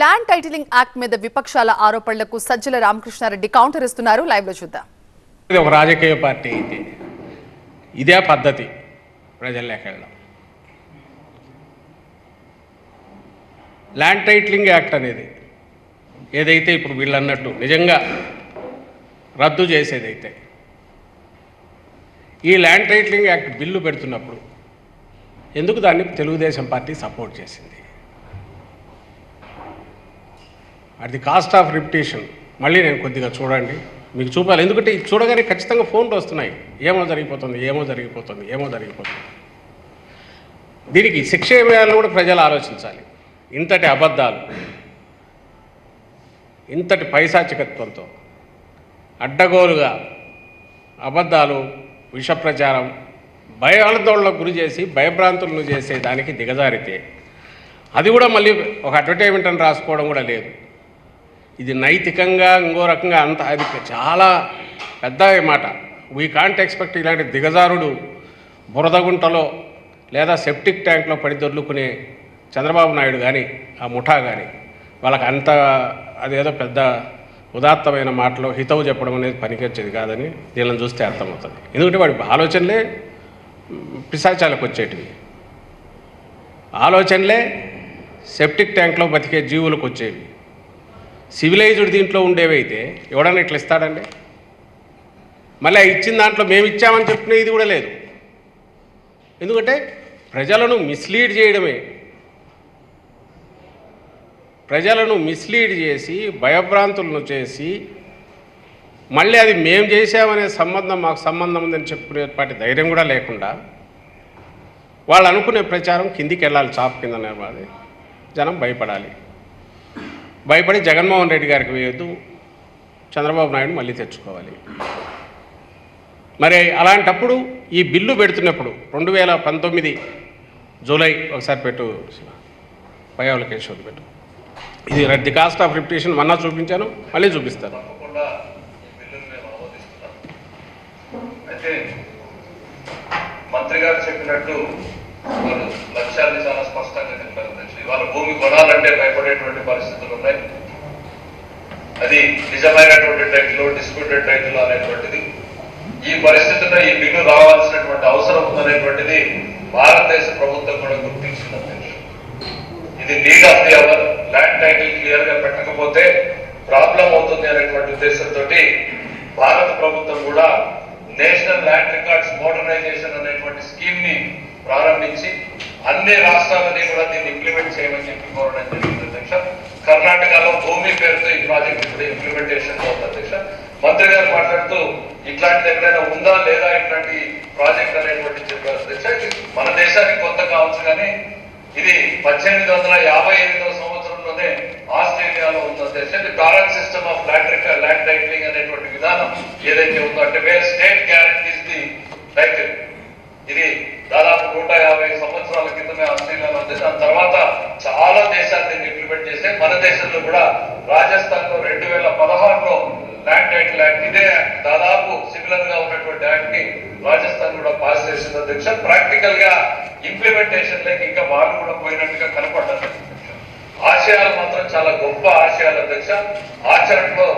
Land titling act మీద విపక్షాల ఆరోపణలకు సజ్జల రామకృష్ణారెడ్డి కౌంటర్ ఇస్తున్నారు. లైవ్ లో చూద్దాం. ఇది ఒక రాజకీయ పార్టీ అయితే ఇదే పద్ధతి ప్రజల్లోకి వెళ్ళడం. ల్యాండ్ టైటిలింగ్ యాక్ట్ అనేది ఏదైతే ఇప్పుడు వీళ్ళు అన్నట్టు నిజంగా రద్దు చేసేదైతే ఈ ల్యాండ్ టైటిలింగ్ యాక్ట్ బిల్లు పెడుతున్నప్పుడు ఎందుకు దాన్ని తెలుగుదేశం పార్టీ సపోర్ట్ చేసింది? At the cost of repetition మళ్ళీ నేను కొద్దిగా చూడండి, మీకు చూపాలి. ఎందుకంటే ఇది చూడగానే ఖచ్చితంగా ఫోన్లు వస్తున్నాయి, ఏమో జరిగిపోతుంది, ఏమో జరిగిపోతుంది, ఏమో జరిగిపోతుంది. దీనికి శిక్ష ఏమేయాలని కూడా ప్రజలు ఆలోచించాలి. ఇంతటి అబద్ధాలు, ఇంతటి పైశాచికత్వంతో అడ్డగోలుగా అబద్ధాలు, విష ప్రచారం, భయాందోళనకు గురి చేసి భయభ్రాంతులను చేసే దానికి దిగజారితే అది కూడా మళ్ళీ ఒక అడ్వర్టైజ్మెంట్ అని రాసుకోవడం కూడా లేదు. ఇది నైతికంగా ఇంకో రకంగా అంత అది చాలా పెద్ద మాట. వీ కాంట్ ఎక్స్పెక్ట్ ఇలాంటి దిగజారుడు బురదగుంటలో లేదా సెప్టిక్ ట్యాంక్లో పడి దొర్లుకునే చంద్రబాబు నాయుడు కానీ ఆ ముఠా కానీ వాళ్ళకి అంత అదేదో పెద్ద ఉదాత్తమైన మాటలో హితవు చెప్పడం అనేది పనికొచ్చేది కాదని దీనిని చూస్తే అర్థమవుతుంది. ఎందుకంటే వాడి ఆలోచనలే పిశాచాలకు వచ్చేటివి, ఆలోచనలే సెప్టిక్ ట్యాంక్లో బతికే జీవులకు వచ్చేవి. సివిలైజ్డ్ దీంట్లో ఉండేవైతే ఎవడన్నా ఇట్లా ఇస్తాడండి? మళ్ళీ ఇచ్చిన దాంట్లో మేము ఇచ్చామని చెప్పుకునే ఇది కూడా లేదు. ఎందుకంటే ప్రజలను మిస్లీడ్ చేయడమే, ప్రజలను మిస్లీడ్ చేసి భయభ్రాంతులను చేసి మళ్ళీ అది మేము చేసామనే సంబంధం మాకు సంబంధం ఉందని చెప్పుకునేపాటి ధైర్యం కూడా లేకుండా వాళ్ళు అనుకునే ప్రచారం కిందికి వెళ్ళాలి, చాప్ కింద నిలబడాలి, జనం భయపడాలి. భయపడి జగన్మోహన్ రెడ్డి గారికి వేయొద్దు, చంద్రబాబు నాయుడు మళ్ళీ తెచ్చుకోవాలి. మరి అలాంటప్పుడు ఈ బిల్లు పెడుతున్నప్పుడు 2019 జూలై ఒకసారి పెట్టు, పయ్యావుల కేశవులు పెట్టు. ఇది ది కాస్ట్ ఆఫ్ రిపిటేషన్ మొన్న చూపించాను, మళ్ళీ చూపిస్తాను. అయితే మంత్రి గారు చెప్పినట్టు వాళ్ళు లక్ష్యాన్ని చాలా స్పష్టంగా చెప్పారు. ఇవాళ భూమి కొనాలంటే భయపడేటువంటి పరిస్థితులు ఉన్నాయి. అది నిజమైనటువంటి టైటిల్, డిస్ప్యూటెడ్ టైటిల్ అనేటువంటిది ఈ పరిస్థితుల్లో ఈ బిల్లు రావాల్సినటువంటి అవసరం ఉందనేటువంటిది భారతదేశ ప్రభుత్వం కూడా గుర్తించింది. ఇది need of the hour. Land title clear గా పెట్టకపోతే ప్రాబ్లం అవుతుంది అనేటువంటి ఉద్దేశంతో భారత ప్రభుత్వం కూడా నేషనల్ ల్యాండ్ రికార్డ్స్ మోడర్నైజేషన్ అనేటువంటి స్కీమ్ ని ప్రారంభించి అన్ని రాష్ట్రాలని కూడా దీన్ని ఇంప్లిమెంట్ చేయమని చెప్పి కోరడం జరిగింది అధ్యక్ష. కర్ణాటకలో భూమి పేరుతో ఈ ప్రాజెక్ట్ ఇప్పుడు ఇంప్లిమెంటేషన్ లో ఉంది అధ్యక్ష. మంత్రి గారు మాట్లాడుతూ ఇట్లాంటిది ఎక్కడైనా ఉందా లేదా ఇట్లాంటి ప్రాజెక్ట్ అనేటువంటి చెప్పారు అధ్యక్ష. మన దేశానికి కొత్త కావచ్చు కానీ ఇది 1858వ సంవత్సరంలోనే ఆస్ట్రేలియాలో ఉంది అధ్యక్ష. ఇది torrent system of land titling అనేటువంటి విధానం ఏదైతే ఉందో, అంటే wear state guarantees the title, ఇది దాదాపు 150 సంవత్సరాల క్రితమే ఆస్ట్రేలియాలో ఉంది. దాని తర్వాత చాలా దేశాలు దీన్ని ఇంప్లిమెంట్ చేస్తే మన దేశంలో కూడా రాజస్థాన్ లో 2016లో ల్యాండ్ టైటిల్ యాక్ట్, ఇదే యాక్ట్ దాదాపు సిమిలర్ గా ఉన్నటువంటి యాక్ట్ ని రాజస్థాన్ కూడా పాస్ చేసింది అధ్యక్ష. ప్రాక్టికల్ గా ఇంప్లిమెంటేషన్ లేక ఇంకా వాళ్ళు కూడా పోయినట్టుగా కనపడ్డారు. ఆశయాలు మాత్రం చాలా గొప్ప ఆశయాలు అధ్యక్ష. ఆచరణలో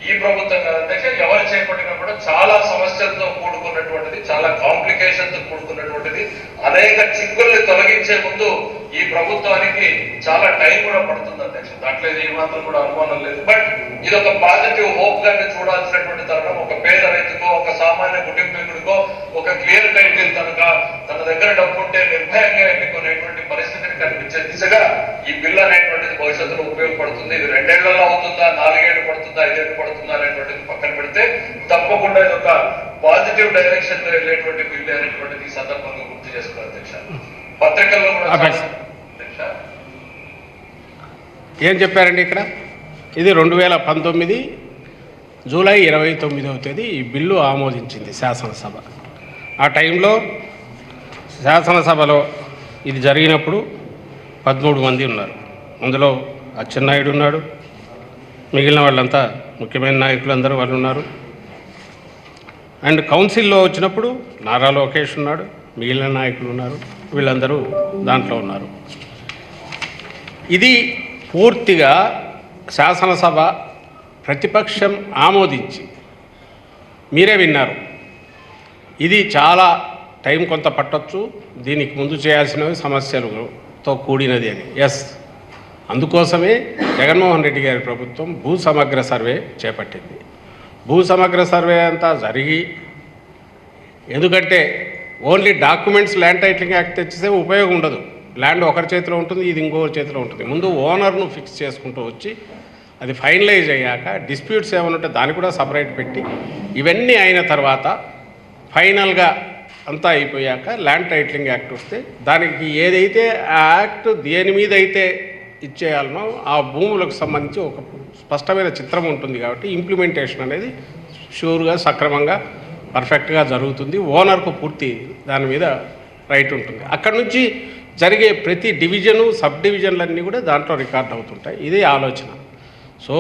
ఈ ప్రభుత్వం కాదు అధ్యక్ష, ఎవరు చేపట్టినా కూడా చాలా సమస్యలతో కూడుకున్నటువంటిది, చాలా కాంప్లికేషన్ తో కూడుకున్నటువంటిది. అనేక చిక్కుల్ని తొలగించే ముందు ఈ ప్రభుత్వానికి చాలా టైం కూడా పడుతుంది అధ్యక్ష. దాంట్లో ఏమాత్రం కూడా అనుమానం లేదు. బట్ ఇది ఒక పాజిటివ్ హోప్ గానే చూడాల్సినటువంటి తరుణం. ఒక పేద రైతుకో, ఒక సామాన్య కుటుంబీకుడికో ఒక క్లియర్ టైటిల్ తన దగ్గర డబ్బు ఉంటే నిర్భయంగా ఎన్నుకునేటువంటి పరిస్థితిని కనిపించే దిశగా ఈ బిల్ అనేటువంటిది భవిష్యత్తులో ఉపయోగపడుతుంది. ఇది 2 ఏళ్లలో అవుతుందా, 4 ఏళ్ళు పడుతుందా, 5 ఏళ్ళు పడుతుందా అనేటువంటిది పక్కన పెడితే తప్పకుండా ఇది ఒక పాజిటివ్ డైరెక్షన్ లో వెళ్ళేటువంటి బిల్ అనేటువంటిది ఈ సందర్భంగా గుర్తు చేసుకోవాలి అధ్యక్ష. పత్రికల్లో కూడా ఏం చెప్పారండి ఇక్కడ? ఇది 2019 జూలై 29వ తేదీ ఈ బిల్లు ఆమోదించింది శాసనసభ. ఆ టైంలో శాసనసభలో ఇది జరిగినప్పుడు 13 మంది ఉన్నారు. అందులో అచ్చెన్నాయుడు ఉన్నాడు, మిగిలిన వాళ్ళంతా ముఖ్యమైన నాయకులు అందరూ వాళ్ళు ఉన్నారు. అండ్ కౌన్సిల్లో వచ్చినప్పుడు నారా లోకేష్ ఉన్నాడు, మిగిలిన నాయకులు ఉన్నారు, వీళ్ళందరూ దాంట్లో ఉన్నారు. ఇది పూర్తిగా శాసనసభ ప్రతిపక్షం ఆమోదించి మీరే విన్నారు. ఇది చాలా టైం కొంత పట్టొచ్చు, దీనికి ముందు చేయాల్సినవి సమస్యలతో కూడినది అని. ఎస్, అందుకోసమే జగన్మోహన్ రెడ్డి గారి ప్రభుత్వం భూ సమగ్ర సర్వే చేపట్టింది. భూ సమగ్ర సర్వే అంతా జరిగి, ఎందుకంటే only documents land titling act తెచ్చితే ఉపయోగం ఉండదు. ల్యాండ్ ఒకరి చేతిలో ఉంటుంది, ఇది ఇంకొకరి చేతిలో ఉంటుంది. ముందు ఓనర్ను ఫిక్స్ చేసుకుంటూ వచ్చి అది ఫైనలైజ్ అయ్యాక డిస్ప్యూట్స్ ఏమైనా ఉంటే దాన్ని కూడా సపరేట్ పెట్టి ఇవన్నీ అయిన తర్వాత ఫైనల్గా అంతా అయిపోయాక ల్యాండ్ టైటిలింగ్ యాక్ట్ వస్తే దానికి ఏదైతే ఆ యాక్ట్ దేని మీద అయితే ఇచ్చేయాలనో ఆ భూములకు సంబంధించి ఒక స్పష్టమైన చిత్రం ఉంటుంది. కాబట్టి ఇంప్లిమెంటేషన్ అనేది షూర్గా సక్రమంగా పర్ఫెక్ట్గా జరుగుతుంది. ఓనర్కు పూర్తి దాని మీద రైట్ ఉంటుంది. అక్కడ నుంచి జరిగే ప్రతి డివిజను సబ్ డివిజన్లన్నీ కూడా దాంట్లో రికార్డ్ అవుతుంటాయి. ఇదే ఆలోచన. సో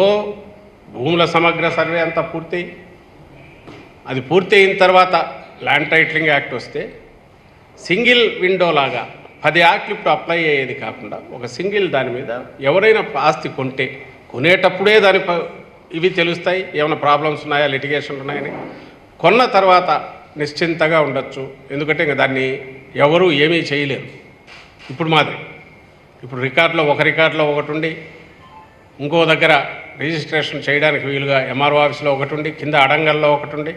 భూముల సమగ్ర సర్వే అంతా పూర్తి, అది పూర్తి అయిన తర్వాత ల్యాండ్ టైటిలింగ్ యాక్ట్ వస్తే సింగిల్ విండో లాగా 10 యాక్ట్లు ఇప్పుడు అప్లై అయ్యేది కాకుండా ఒక సింగిల్ దాని మీద ఎవరైనా ఆస్తి కొంటే కొనేటప్పుడే దాని ఇవి తెలుస్తాయి, ఏమైనా ప్రాబ్లమ్స్ ఉన్నాయా, లిటిగేషన్లు ఉన్నాయని. కొన్న తర్వాత నిశ్చింతగా ఉండొచ్చు, ఎందుకంటే ఇంకా దాన్ని ఎవరు ఏమీ చేయలేరు. ఇప్పుడు మాదిరి ఇప్పుడు ఒక రికార్డులో ఒకటి ఉండి ఇంకో దగ్గర రిజిస్ట్రేషన్ చేయడానికి వీలుగా ఎంఆర్ఓ ఆఫీస్లో ఒకటి ఉండి, కింద అడంగల్లో ఒకటి ఉండి,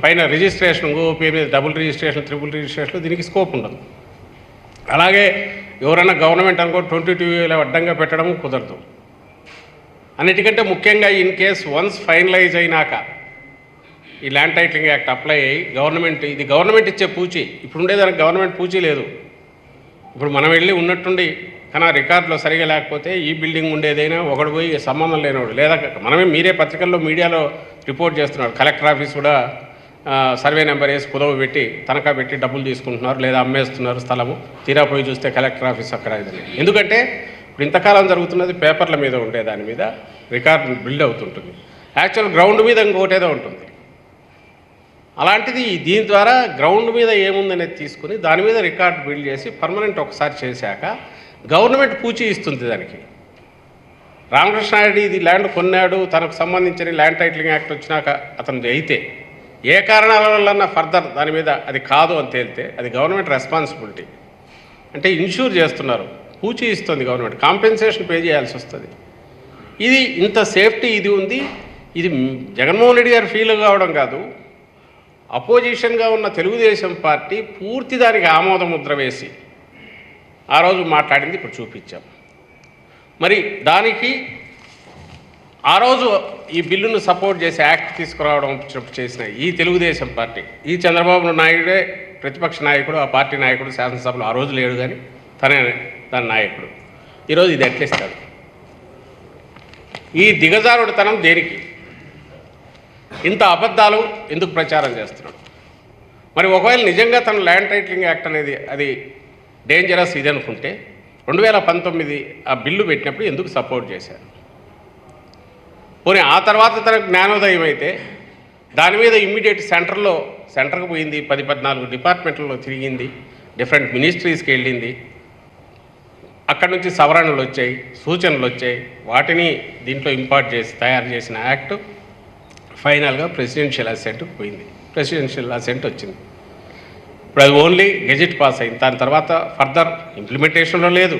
పైన రిజిస్ట్రేషన్ ఇంకో పేరు మీద డబుల్ రిజిస్ట్రేషన్, ట్రిపుల్ రిజిస్ట్రేషన్, దీనికి స్కోప్ ఉండదు. అలాగే ఎవరైనా గవర్నమెంట్ అనుకో 22 అడ్డంగా పెట్టడం కుదరదు. అన్నిటికంటే ముఖ్యంగా ఇన్ కేస్ వన్స్ ఫైనలైజ్ అయినాక ఈ ల్యాండ్ టైటిలింగ్ యాక్ట్ అప్లై అయ్యి ఇది గవర్నమెంట్ ఇచ్చే పూచి, ఇప్పుడు ఉండేదానికి గవర్నమెంట్ పూచి లేదు. ఇప్పుడు మనం వెళ్ళి ఉన్నట్టుండి కానీ రికార్డులో సరిగా లేకపోతే ఈ బిల్డింగ్ ఉండేదైనా ఒకడు పోయి సంబంధం లేనివాడు, లేదా మీరే పత్రికల్లో మీడియాలో రిపోర్ట్ చేస్తున్నాడు, కలెక్టర్ ఆఫీస్ కూడా సర్వే నెంబర్ వేసి కుదవ పెట్టి తనఖా పెట్టి డబ్బులు తీసుకుంటున్నారు, లేదా అమ్మేస్తున్నారు స్థలము. తీరా పోయి చూస్తే కలెక్టర్ ఆఫీస్ అక్కడ ఇదని. ఎందుకంటే ఇప్పుడు ఇంతకాలం జరుగుతున్నది పేపర్ల మీద ఉండే దాని మీద రికార్డు బిల్డ్ అవుతుంటుంది, యాక్చువల్ గ్రౌండ్ మీద ఇంకోటేదో ఉంటుంది. అలాంటిది దీని ద్వారా గ్రౌండ్ మీద ఏముందనేది తీసుకుని దాని మీద రికార్డు బిల్డ్ చేసి పర్మనెంట్ ఒకసారి చేశాక గవర్నమెంట్ పూచి ఇస్తుంది దానికి. రామకృష్ణారెడ్డి ఇది ల్యాండ్ కొన్నాడు, తనకు సంబంధించిన ల్యాండ్ టైటిలింగ్ యాక్ట్ వచ్చినాక అతను అయితే ఏ కారణాల వల్ల ఫర్దర్ దాని మీద అది కాదు అని తేలితే అది గవర్నమెంట్ రెస్పాన్సిబిలిటీ. అంటే ఇన్ష్యూర్ చేస్తున్నారు, పూచి ఇస్తుంది గవర్నమెంట్, కాంపెన్సేషన్ పే చేయాల్సి వస్తుంది. ఇది ఇంత సేఫ్టీ ఇది ఉంది. ఇది జగన్మోహన్ రెడ్డి గారు ఫీల్ కావడం కాదు, అపోజిషన్గా ఉన్న తెలుగుదేశం పార్టీ పూర్తి దానికి ఆమోద ముద్ర వేసి ఆ రోజు మాట్లాడింది ఇప్పుడు చూపించాం. మరి దానికి ఆ రోజు ఈ బిల్లును సపోర్ట్ చేసి యాక్ట్ తీసుకురావడం చేసిన ఈ తెలుగుదేశం పార్టీ, ఈ చంద్రబాబు నాయుడే ప్రతిపక్ష నాయకుడు, ఆ పార్టీ నాయకుడు, శాసనసభలో ఆ రోజు లేడు కానీ తనే దాని నాయకుడు. ఈరోజు ఇది ఎట్లిస్తాడు? ఈ దిగజారుడుతనం దేనికి? ఇంత అబద్ధాలు ఎందుకు ప్రచారం చేస్తున్నాడు? మరి ఒకవేళ నిజంగా తన ల్యాండ్ టైటిలింగ్ యాక్ట్ అనేది అది డేంజరస్ ఇది అనుకుంటే 2019 ఆ బిల్లు పెట్టినప్పుడు ఎందుకు సపోర్ట్ చేశారు? పోనీ ఆ తర్వాత తనకు జ్ఞానోదయం అయితే దాని మీద ఇమ్మీడియట్ సెంటర్కి పోయింది, 10-14 డిపార్ట్మెంట్లలో తిరిగింది, డిఫరెంట్ మినిస్ట్రీస్కి వెళ్ళింది, అక్కడి నుంచి సవరణలు వచ్చాయి, సూచనలు వచ్చాయి, వాటిని దీంట్లో ఇంపార్ట్ చేసి తయారు చేసిన యాక్ట్ ఫైనల్గా ప్రెసిడెన్షియల్ అసెంట్కి పోయింది. ప్రెసిడెన్షియల్ అసెంట్ వచ్చింది. ఇప్పుడు అది ఓన్లీ గెజెట్ పాస్ అయింది. దాని తర్వాత ఫర్దర్ ఇంప్లిమెంటేషన్లో లేదు,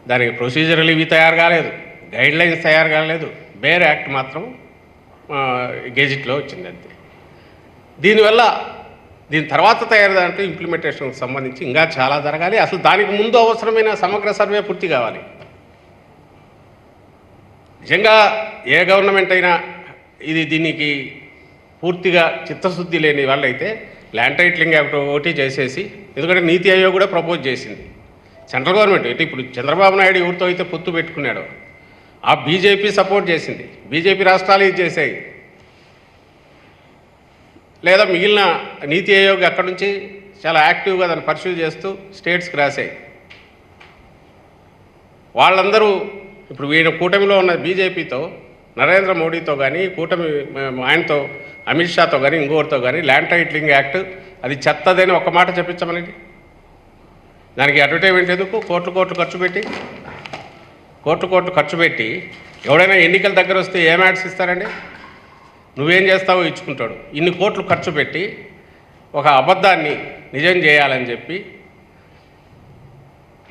దానికి ప్రొసీజర్లు ఇవి తయారు కాలేదు, గైడ్ లైన్స్ తయారు కాలేదు, బేర్ యాక్ట్ మాత్రం గెజెట్లో వచ్చింది అంతే. దీనివల్ల దీని తర్వాత తయారు దాంట్లో ఇంప్లిమెంటేషన్కి సంబంధించి ఇంకా చాలా జరగాలి. అసలు దానికి ముందు అవసరమైన సమగ్ర సర్వే పూర్తి కావాలి. నిజంగా ఏ గవర్నమెంట్ అయినా దీనికి పూర్తిగా చిత్తశుద్ధి లేని వాళ్ళైతే ల్యాండ్ టైటిలింగ్ యాక్ట్ ఒకటి చేసేసి, ఎందుకంటే నీతి ఆయోగ్ కూడా ప్రపోజ్ చేసింది, సెంట్రల్ గవర్నమెంట్ అయితే ఇప్పుడు చంద్రబాబు నాయుడు ఎవరితో అయితే పొత్తు పెట్టుకున్నాడో ఆ బీజేపీ సపోర్ట్ చేసింది, బీజేపీ రాష్ట్రాలు ఇది చేసాయి, లేదా మిగిలిన నీతి ఆయోగ్ అక్కడి నుంచి చాలా యాక్టివ్గా దాన్ని పర్సూ చేస్తూ స్టేట్స్కి రాసాయి. వాళ్ళందరూ ఇప్పుడు వీళ్ళ కూటమిలో ఉన్న బీజేపీతో, నరేంద్ర మోడీతో కానీ, కూటమి ఆయనతో అమిత్ షాతో కానీ, ఇంకోరితో కానీ ల్యాండ్ టైటిలింగ్ యాక్ట్ అది చెత్తదని ఒక మాట చెప్పించమనండి. దానికి అడ్వర్టైజ్మెంట్ ఎందుకు? కోట్లు ఖర్చు పెట్టి కోట్లు ఖర్చు పెట్టి ఎవడైనా ఎన్నికల దగ్గర వస్తే ఏం యాడ్స్ ఇస్తారండి? నువ్వేం చేస్తావో ఇచ్చుకుంటాడు. ఇన్ని కోట్లు ఖర్చు పెట్టి ఒక అబద్ధాన్ని నిజం చేయాలని చెప్పి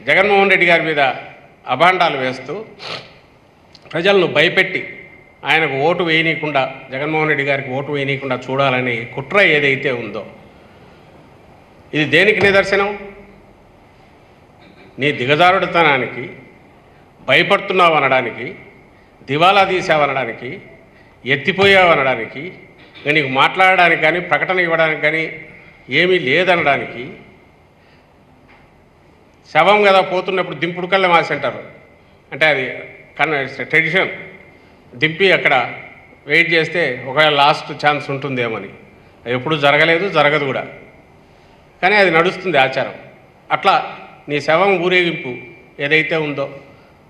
జగన్మోహన్ రెడ్డి గారి మీద అభాండాలు వేస్తూ ప్రజలను భయపెట్టి ఆయనకు ఓటు వేయనీయకుండా, జగన్మోహన్ రెడ్డి గారికి ఓటు వేయనీయకుండా చూడాలని కుట్ర ఏదైతే ఉందో, ఇది దేనికి నిదర్శనం? నీ దిగజారుడుతనానికి, భయపడుతున్నావు అనడానికి, దివాలా తీసావనడానికి, ఎత్తిపోయావనడానికి, నీకు మాట్లాడడానికి కానీ ప్రకటన ఇవ్వడానికి కానీ ఏమీ లేదనడానికి, శవం కదా పోతున్నప్పుడు దింపుడు కళ్ళ మాసి అంటారు, అంటే అది ట్రెడిషన్, దింపి అక్కడ వెయిట్ చేస్తే ఒకవేళ లాస్ట్ ఛాన్స్ ఉంటుందేమని. అది ఎప్పుడు జరగలేదు, జరగదు కూడా, కానీ అది నడుస్తుంది ఆచారం. అట్లా నీ శవం ఊరేగింపు ఏదైతే ఉందో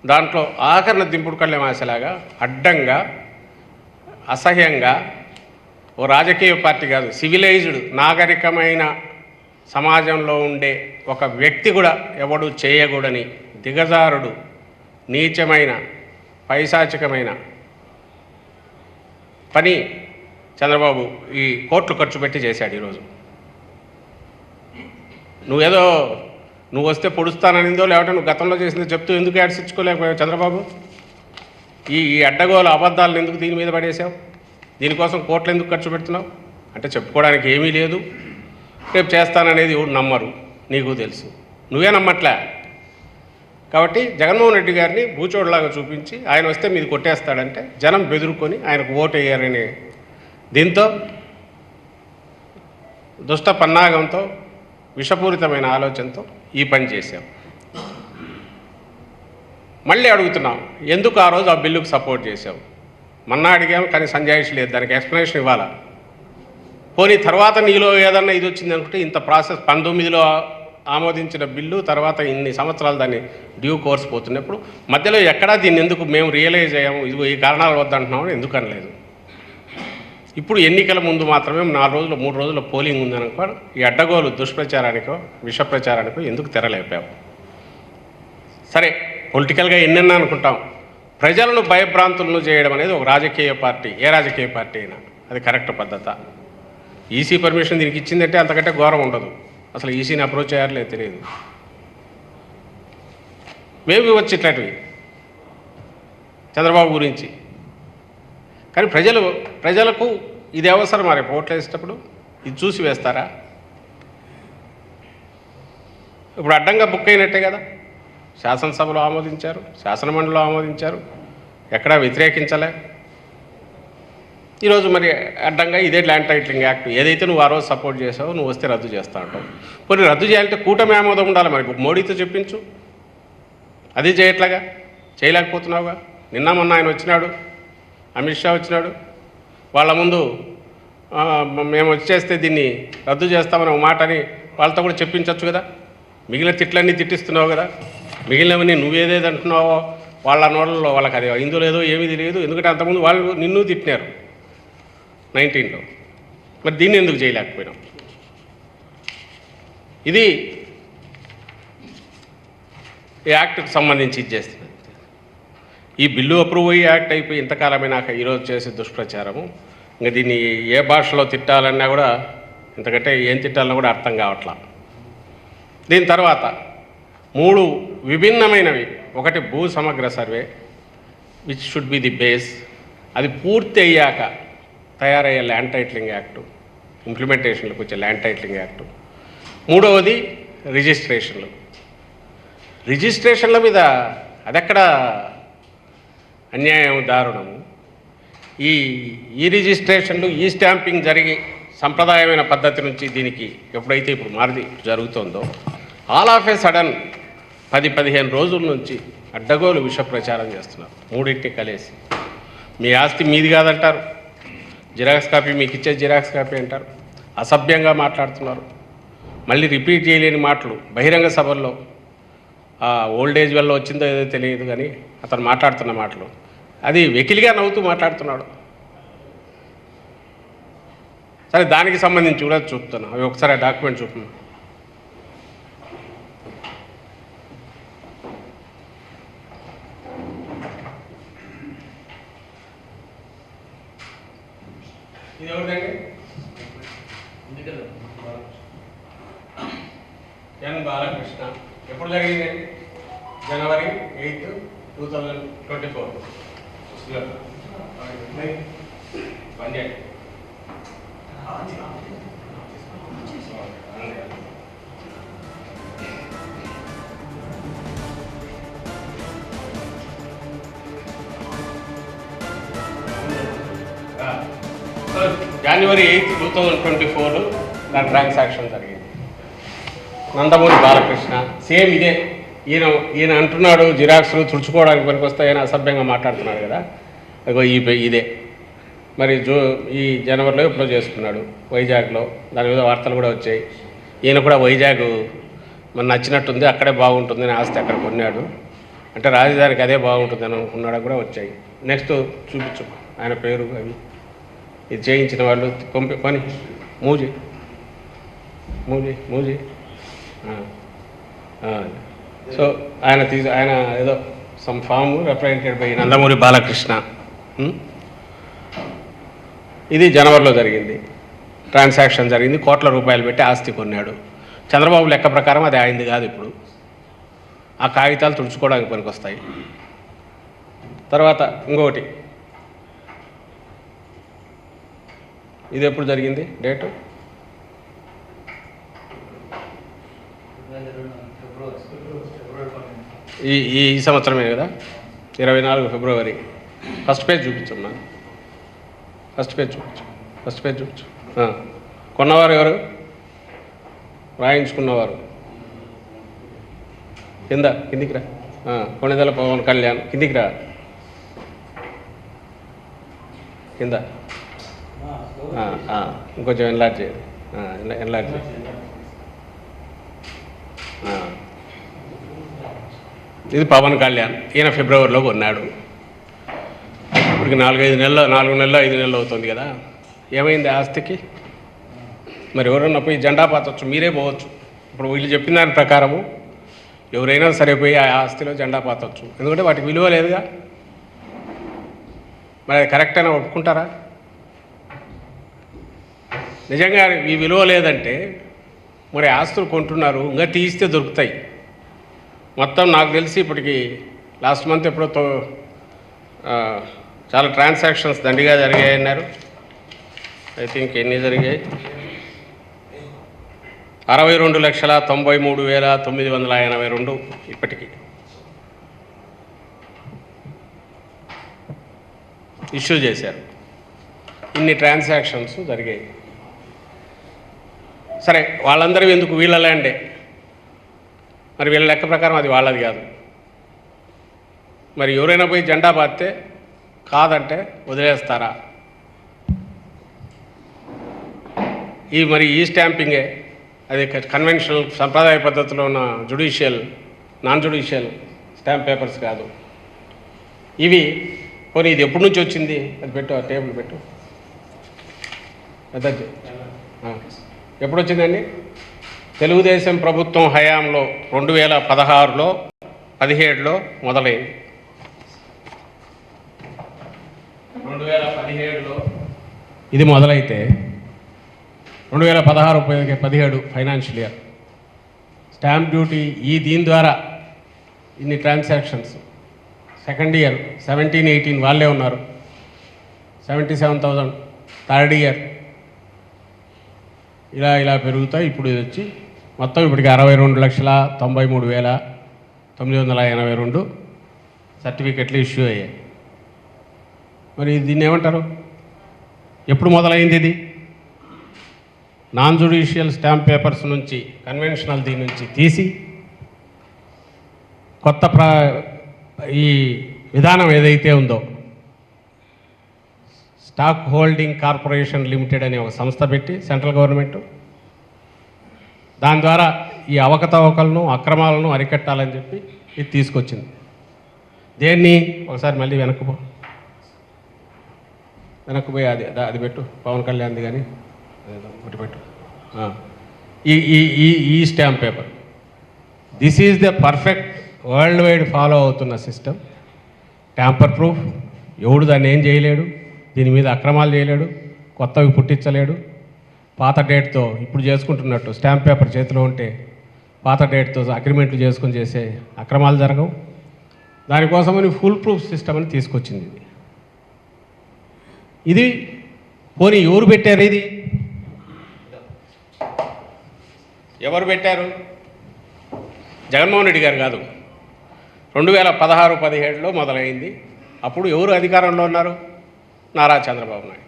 దాంట్లో ఆఖరణ దింపుడు కళ్ళ మాసలాగా అడ్డంగా, అసహ్యంగా, ఓ రాజకీయ పార్టీ కాదు, సివిలైజ్డ్ నాగరికమైన సమాజంలో ఉండే ఒక వ్యక్తి కూడా ఎవడు చేయకూడని దిగజారుడు, నీచమైన, పైశాచికమైన పని చంద్రబాబు ఈ కోట్లు ఖర్చు పెట్టి చేశాడు ఈరోజు. నువ్వు వస్తే పొడుస్తాననిందో లేకపోతే నువ్వు గతంలో చేసిందో చెప్తూ ఎందుకు యాడ్స్ ఇచ్చుకోలేకపోయావు చంద్రబాబు? ఈ అడ్డగోలు అబద్ధాలను ఎందుకు దీని మీద పడేసావు? దీనికోసం కోట్లు ఎందుకు ఖర్చు పెడుతున్నావు? అంటే చెప్పుకోవడానికి ఏమీ లేదు, రేపు చేస్తాననేది ఎవరు నమ్మరు, నీకు తెలుసు, నువ్వే నమ్మట్లే. కాబట్టి జగన్మోహన్ రెడ్డి గారిని బూచోడ్లాగా చూపించి ఆయన వస్తే మీది కొట్టేస్తాడంటే జనం బెదురుకొని ఆయనకు ఓటు వేయారనే దీంతో, దుష్ట పన్నాగంతో, విషపూరితమైన ఆలోచనతో ఈ పని చేశాం. మళ్ళీ అడుగుతున్నాం, ఎందుకు ఆ రోజు ఆ బిల్లుకు సపోర్ట్ చేసావు? మొన్న అడిగాం కానీ సంజాయిషి లేదు, దానికి ఎక్స్ప్లెనేషన్ ఇవ్వాలా. పోనీ తర్వాత నీలో ఏదన్నా ఇది వచ్చింది అనుకుంటే ఇంత ప్రాసెస్ 19లో ఆమోదించిన బిల్లు తర్వాత ఇన్ని సంవత్సరాలు దాన్ని డ్యూ కోర్స్ పోతున్నప్పుడు మధ్యలో ఎక్కడా దీన్ని ఎందుకు మేము రియలైజ్ అయ్యాము, ఇదిగో ఈ కారణాలు వద్దంటున్నామని ఎందుకు అనలేదు? ఇప్పుడు ఎన్నికల ముందు మాత్రమే 4 రోజులు 3 రోజుల పోలింగ్ ఉందనుకో ఈ అడ్డగోలు దుష్ప్రచారానికో విష ప్రచారానికో ఎందుకు తెరలేపావు? సరే, పొలిటికల్గా ఎన్నెన్నా అనుకుంటాం, ప్రజలను భయభ్రాంతులను చేయడం అనేది ఒక రాజకీయ పార్టీ, ఏ రాజకీయ పార్టీ అయినా అది కరెక్ట్ పద్ధత. ఈసీ పర్మిషన్ దీనికి ఇచ్చిందంటే అంతకంటే ఘోరం ఉండదు. అసలు ఈసీని అప్రోచ్ చేయాలే తెలియదు. మేబీ వచ్చి ఇట్లాంటివి చంద్రబాబు గురించి. కానీ ప్రజలకు ఇది అవసరం. మరి ఓట్లు వేసేటప్పుడు ఇది చూసి వేస్తారా? ఇప్పుడు అడ్డంగా బుక్ అయినట్టే కదా. శాసనసభలో ఆమోదించారు, శాసనమండలిలో ఆమోదించారు, ఎక్కడా వ్యతిరేకించలే. ఈరోజు మరి అడ్డంగా ఇదే ల్యాండ్ టైటిలింగ్ యాక్ట్ ఏదైతే నువ్వు ఆ రోజు సపోర్ట్ చేసావో నువ్వు వస్తే రద్దు చేస్తా అంటావు. కొన్ని రద్దు చేయాలంటే కూటమి ఆమోదం ఉండాలి. మరి మోడీతో చెప్పించు, అది చేయలేకపోతున్నావుగా. నిన్న మొన్న ఆయన వచ్చినాడు, అమిత్ షా వచ్చినాడు, వాళ్ళ ముందు మేము వచ్చేస్తే దీన్ని రద్దు చేస్తామని ఒక మాటని వాళ్ళతో కూడా చెప్పించవచ్చు కదా. మిగిలిన తిట్లన్నీ తిట్టిస్తున్నావు కదా, మిగిలినవన్నీ నువ్వేదేది అంటున్నావో వాళ్ళ నోళ్ళలో వాళ్ళకి అది ఇందులో లేదో ఏమీ తెలియదు. ఎందుకంటే అంతకుముందు వాళ్ళు నిన్ను తిట్టినారు 19లో. మరి దీన్ని ఎందుకు చేయలేకపోయినాం? ఇది ఈ యాక్ట్కి సంబంధించి ఇది చేస్తుంది. ఈ బిల్లు అప్రూవ్ అయ్యి యాక్ట్ అయిపోయి ఇంతకాలమైనాక ఈరోజు చేసే దుష్ప్రచారము, ఇంకా దీన్ని ఏ భాషలో తిట్టాలన్నా కూడా ఇంతకంటే ఏం తిట్టాలన్నా కూడా అర్థం కావట్లా. దీని తర్వాత 3 విభిన్నమైనవి. ఒకటి భూ సమగ్ర survey, which should be the base. అది పూర్తి అయ్యాక తయారయ్యే ల్యాండ్ టైటిలింగ్ యాక్టు, ఇంప్లిమెంటేషన్లకు వచ్చే ల్యాండ్ టైటిలింగ్ యాక్టు. 3వది రిజిస్ట్రేషన్ల మీద అదెక్కడ అన్యాయం, దారుణము. ఈ రిజిస్ట్రేషన్లు, ఈ స్టాంపింగ్ జరిగి సంప్రదాయమైన పద్ధతి నుంచి దీనికి ఎప్పుడైతే ఇప్పుడు మారి జరుగుతుందో ఆల్ ఆఫ్ ఏ సడన్ 10-15 రోజుల నుంచి అడ్డగోలు విష ప్రచారం చేస్తున్నారు. 3 కలిసి మీ ఆస్తి మీది కాదంటారు, జిరాక్స్ కాపీ మీకు ఇచ్చే జిరాక్స్ కాపీ అంటారు, అసభ్యంగా మాట్లాడుతున్నారు. మళ్ళీ రిపీట్ చేయలేని మాటలు బహిరంగ సభల్లో. ఓల్డేజ్ వల్ల వచ్చిందో ఏదో తెలియదు కానీ అతను మాట్లాడుతున్న మాటలు అది వెకిలిగా నవ్వుతూ మాట్లాడుతున్నాడు. సరే, దానికి సంబంధించి కూడా చూపుతున్నా. అవి ఒకసారి ఆ డాక్యుమెంట్ చూపుతున్నా. ఇది ఎవరిదండి? ఎన్ బాలకృష్ణ. ఎప్పుడు జరిగిందండి? జనవరి 8, 2024. పనిచేయండి. జనవరి 8, 2024 నా ట్రాన్సాక్షన్ జరిగింది. నందమూరి బాలకృష్ణ సేమ్ ఇదే. ఈయన అంటున్నాడు జిరాక్స్లు తుడుచుకోవడానికి పనికి వస్తాయని అసభ్యంగా మాట్లాడుతున్నాడు కదా, అదిగో ఇదే. మరి ఈ జనవరిలో ఎప్పుడో చేసుకున్నాడు వైజాగ్లో. దాని మీద వార్తలు కూడా వచ్చాయి. ఈయన కూడా వైజాగ్ మన నచ్చినట్టుంది, అక్కడే బాగుంటుందని ఆస్తి అక్కడ కొన్నాడు. అంటే రాజధానికి అదే బాగుంటుందని అనుకున్నాడు కూడా వచ్చాయి. నెక్స్ట్ చూపించు ఆయన పేరు అవి. ఇది చేయించిన వాళ్ళు పని మూజీ సో ఆయన ఏదో some form represented by Nandamuri Balakrishna. ఇది జనవరిలో జరిగింది. ట్రాన్సాక్షన్ జరిగింది. కోట్ల రూపాయలు పెట్టి ఆస్తి కొన్నాడు. చంద్రబాబు లెక్క ప్రకారం అది ఆయనది కాదు. ఇప్పుడు ఆ కాగితాలు తుడుచుకోవడానికి పనికొస్తాయి. తర్వాత ఇంకొకటి, ఇది ఎప్పుడు జరిగింది డేటు? ఈ సంవత్సరమే కదా, 24 ఫిబ్రవరి. ఫస్ట్ పేజ్ చూపించమ్మా. ఫస్ట్ పేజ్ చూపించు. కొన్నవారు ఎవరు? రాయించుకున్నవారు కిందికి రా. కొణిదెల పవన్ కళ్యాణ్. కిందికి రా. కింద ఇంకొంచెం ఎన్లార్జ్ చేయండి. ఎన్లార్జ్ ఇది పవన్ కళ్యాణ్. ఈయన ఫిబ్రవరిలో కొన్నాడు. ఇప్పటికి 4 నెలలు 5 నెలలు అవుతుంది కదా. ఏమైంది ఆస్తికి? మరి ఎవరన్నా పోయి జెండా పాతవచ్చు, మీరే పోవచ్చు. ఇప్పుడు వీళ్ళు చెప్పిన దాని ప్రకారము ఎవరైనా సరే పోయి ఆ ఆస్తిలో జెండా పాతవచ్చు, ఎందుకంటే వాటికి విలువ లేదుగా. మరి అది కరెక్ట్ అయినా ఒప్పుకుంటారా? నిజంగా ఈ విలువ లేదంటే మరి ఆస్తులు కొంటున్నారు, ఇంకా తీస్తే దొరుకుతాయి. మొత్తం నాకు తెలిసి ఇప్పటికి లాస్ట్ మంత్ ఎప్పుడో చాలా ట్రాన్సాక్షన్స్ దండిగా జరిగాయి అన్నారు. ఐ థింక్ ఎన్ని జరిగాయి? 62,93,982 ఇప్పటికి ఇష్యూ చేశారు. ఇన్ని ట్రాన్సాక్షన్స్ జరిగాయి. సరే, వాళ్ళందరూ ఎందుకు? వీళ్ళ ల్యాండే. మరి వీళ్ళ లెక్క ప్రకారం అది వాళ్ళది కాదు. మరి ఎవరైనా పోయి జెండా పాతితే కాదంటే వదిలేస్తారా? మరి ఈ స్టాంపింగే అది కన్వెన్షనల్ సంప్రదాయ పద్ధతిలో ఉన్న నాన్ జ్యుడిషియల్ స్టాంప్ పేపర్స్ కాదు ఇవి. పోనీ ఇది ఎప్పటి నుంచి వచ్చింది? అది పెట్టు, ఆ టేబుల్ పెట్టు. పెద్దది ఎప్పుడు వచ్చిందండి? తెలుగుదేశం ప్రభుత్వం హయాంలో 2016లో 17లో మొదలైంది. 2017లో ఇది మొదలైతే 2016-17 ఫైనాన్షియల్ ఇయర్ స్టాంప్ డ్యూటీ దీని ద్వారా ఇన్ని ట్రాన్సాక్షన్స్. సెకండ్ ఇయర్ 17-18 వాళ్ళే ఉన్నారు, 77,000. థర్డ్ ఇయర్ ఇలా పెరుగుతాయి. ఇప్పుడు ఇది వచ్చి మొత్తం ఇప్పటికి 62,93,982 సర్టిఫికెట్లు ఇష్యూ అయ్యాయి. మరి దీన్ని ఏమంటారు? ఎప్పుడు మొదలైంది ఇది? నాన్ జ్యుడిషియల్ స్టాంప్ పేపర్స్ నుంచి, కన్వెన్షనల్ దీని నుంచి తీసి కొత్త ఈ విధానం ఏదైతే ఉందో స్టాక్ హోల్డింగ్ కార్పొరేషన్ లిమిటెడ్ అనే ఒక సంస్థ పెట్టి సెంట్రల్ గవర్నమెంట్ దాని ద్వారా ఈ అవకతవకలను అక్రమాలను అరికట్టాలని చెప్పి ఇది తీసుకొచ్చింది. దేన్ని ఒకసారి మళ్ళీ వెనక్కిపోయి అది పెట్టు, పవన్ కళ్యాణ్ది కానీ ఒకటి పెట్టు. ఈ stamp paper, this is the perfect world wide follow అవుతున్న సిస్టమ్. ట్యాంపర్ ప్రూఫ్, ఎవడు దాన్ని ఏం చేయలేడు, దీని మీద అక్రమాలు చేయలేడు, కొత్తవి పుట్టించలేడు. పాత డేట్తో ఇప్పుడు చేసుకుంటున్నట్టు స్టాంప్ పేపర్ చేతిలో ఉంటే పాత డేట్తో అగ్రిమెంట్లు చేసుకొని చేసే అక్రమాలు జరగవు. దానికోసమని ఫుల్ ప్రూఫ్ సిస్టమ్ అని తీసుకొచ్చింది. ఇది పోనీ ఎవరు పెట్టారు? ఇది ఎవరు పెట్టారు? జగన్మోహన్ రెడ్డి గారు కాదు. 2016-17లో మొదలైంది. అప్పుడు ఎవరు అధికారంలో ఉన్నారు? నారా చంద్రబాబు నాయుడు.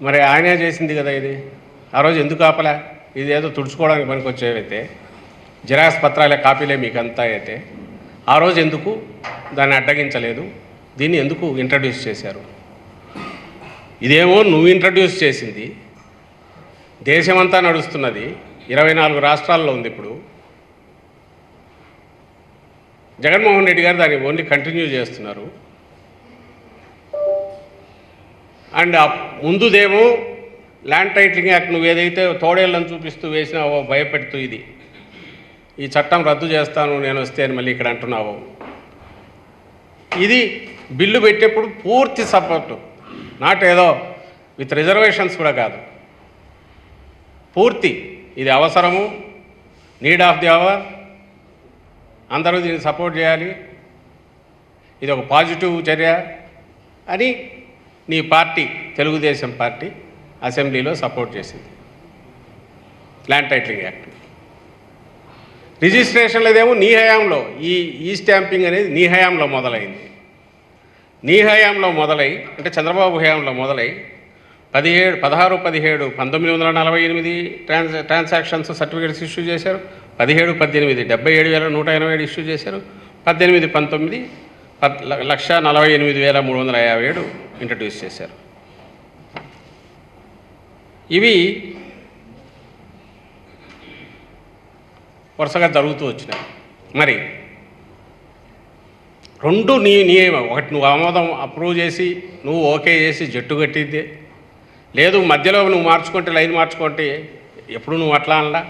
మరి ఆయనే చేసింది కదా ఇది. ఆ రోజు ఎందుకు ఆపలే? ఇది ఏదో తుడుచుకోవడానికి పనికొచ్చేవైతే జిరాక్స్ పత్రాలే కాపీలే మీకంతా అయితే ఆ రోజు ఎందుకు దాన్ని అడ్డగించలేదు? దీన్ని ఎందుకు ఇంట్రడ్యూస్ చేశారు? ఇదేమో నువ్వు ఇంట్రడ్యూస్ చేసింది, దేశమంతా నడుస్తున్నది, 24 రాష్ట్రాల్లో ఉంది. ఇప్పుడు జగన్మోహన్ రెడ్డి గారు దాన్ని ఓన్లీ కంటిన్యూ చేస్తున్నారు. అండ్ ముందుదేమో ల్యాండ్ టైటిలింగ్ యాక్ట్ నువ్వు ఏదైతే తోడేళ్ళని చూపిస్తూ వేసినావో, భయపెడుతూ ఈ చట్టం రద్దు చేస్తాను నేను వస్తే అని మళ్ళీ ఇక్కడ అంటున్నావు. ఇది బిల్లు పెట్టేప్పుడు పూర్తి సపోర్టు, నాట్ ఏదో విత్ రిజర్వేషన్స్ కూడా కాదు, పూర్తి ఇది అవసరము, నీడ్ ఆఫ్ ది అవర్, అందరూ దీన్ని సపోర్ట్ చేయాలి, ఇది ఒక పాజిటివ్ చర్య అని నీ పార్టీ తెలుగుదేశం పార్టీ అసెంబ్లీలో సపోర్ట్ చేసింది. ల్యాండ్ టైటిలింగ్ యాక్ట్ రిజిస్ట్రేషన్లదేమో నీ హయాంలో, ఈ స్టాంపింగ్ అనేది నీ హయాంలో మొదలైంది. నీ హయాంలో మొదలై అంటే చంద్రబాబు హయాంలో మొదలై 1948 ట్రాన్సాక్షన్స్ సర్టిఫికేట్స్ ఇష్యూ చేశారు. 17-18 77,187 ఇష్యూ చేశారు. 18-19 1,48,357 ఇంట్రడ్యూస్ చేశారు. ఇవి వరుసగా జరుగుతూ వచ్చినాయి. మరి రెండు నీ ఒకటి నువ్వు ఆమోదం అప్రూవ్ చేసి నువ్వు ఓకే చేసి జట్టు కట్టిద్దే, లేదు మధ్యలో నువ్వు మార్చుకుంటే లైన్ మార్చుకుంటే ఎప్పుడు నువ్వు అట్లా అనలా,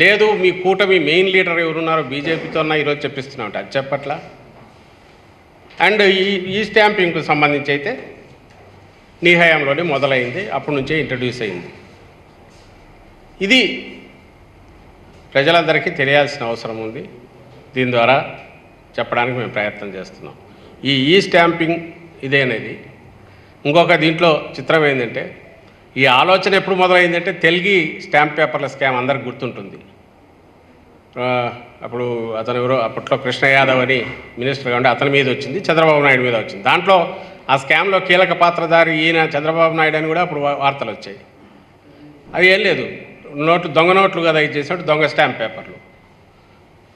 లేదు మీ కూటమి మెయిన్ లీడర్ ఎవరున్నారో బీజేపీతో ఈరోజు చెప్పిస్తున్నావు అది చెప్పట్లా. అండ్ ఈ స్టాంపింగ్కు సంబంధించి అయితే నీ హయాంలోనే మొదలైంది, అప్పటి నుంచే ఇంట్రడ్యూస్ అయింది. ఇది ప్రజలందరికీ తెలియాల్సిన అవసరం ఉంది. దీని ద్వారా చెప్పడానికి మేము ప్రయత్నం చేస్తున్నాం. ఈ స్టాంపింగ్ ఇదేనేది ఇంకొక దీంట్లో చిత్రం ఏంటంటే, ఈ ఆలోచన ఎప్పుడు మొదలైందంటే తెలుగు స్టాంప్ పేపర్ల స్కామ్ అందరికి గుర్తుంటుంది. అప్పుడు అతను ఎవరో అప్పట్లో కృష్ణ యాదవ్ అని మినిస్టర్గా ఉండి అతని మీద వచ్చింది, చంద్రబాబు నాయుడు మీద వచ్చింది. దాంట్లో ఆ స్కామ్లో కీలక పాత్రధారి ఈయన చంద్రబాబు నాయుడు అని కూడా అప్పుడు వార్తలు వచ్చాయి. అవి ఏం లేదు, దొంగ నోట్లు కదా ఇచ్చేసాడు, దొంగ స్టాంప్ పేపర్లు.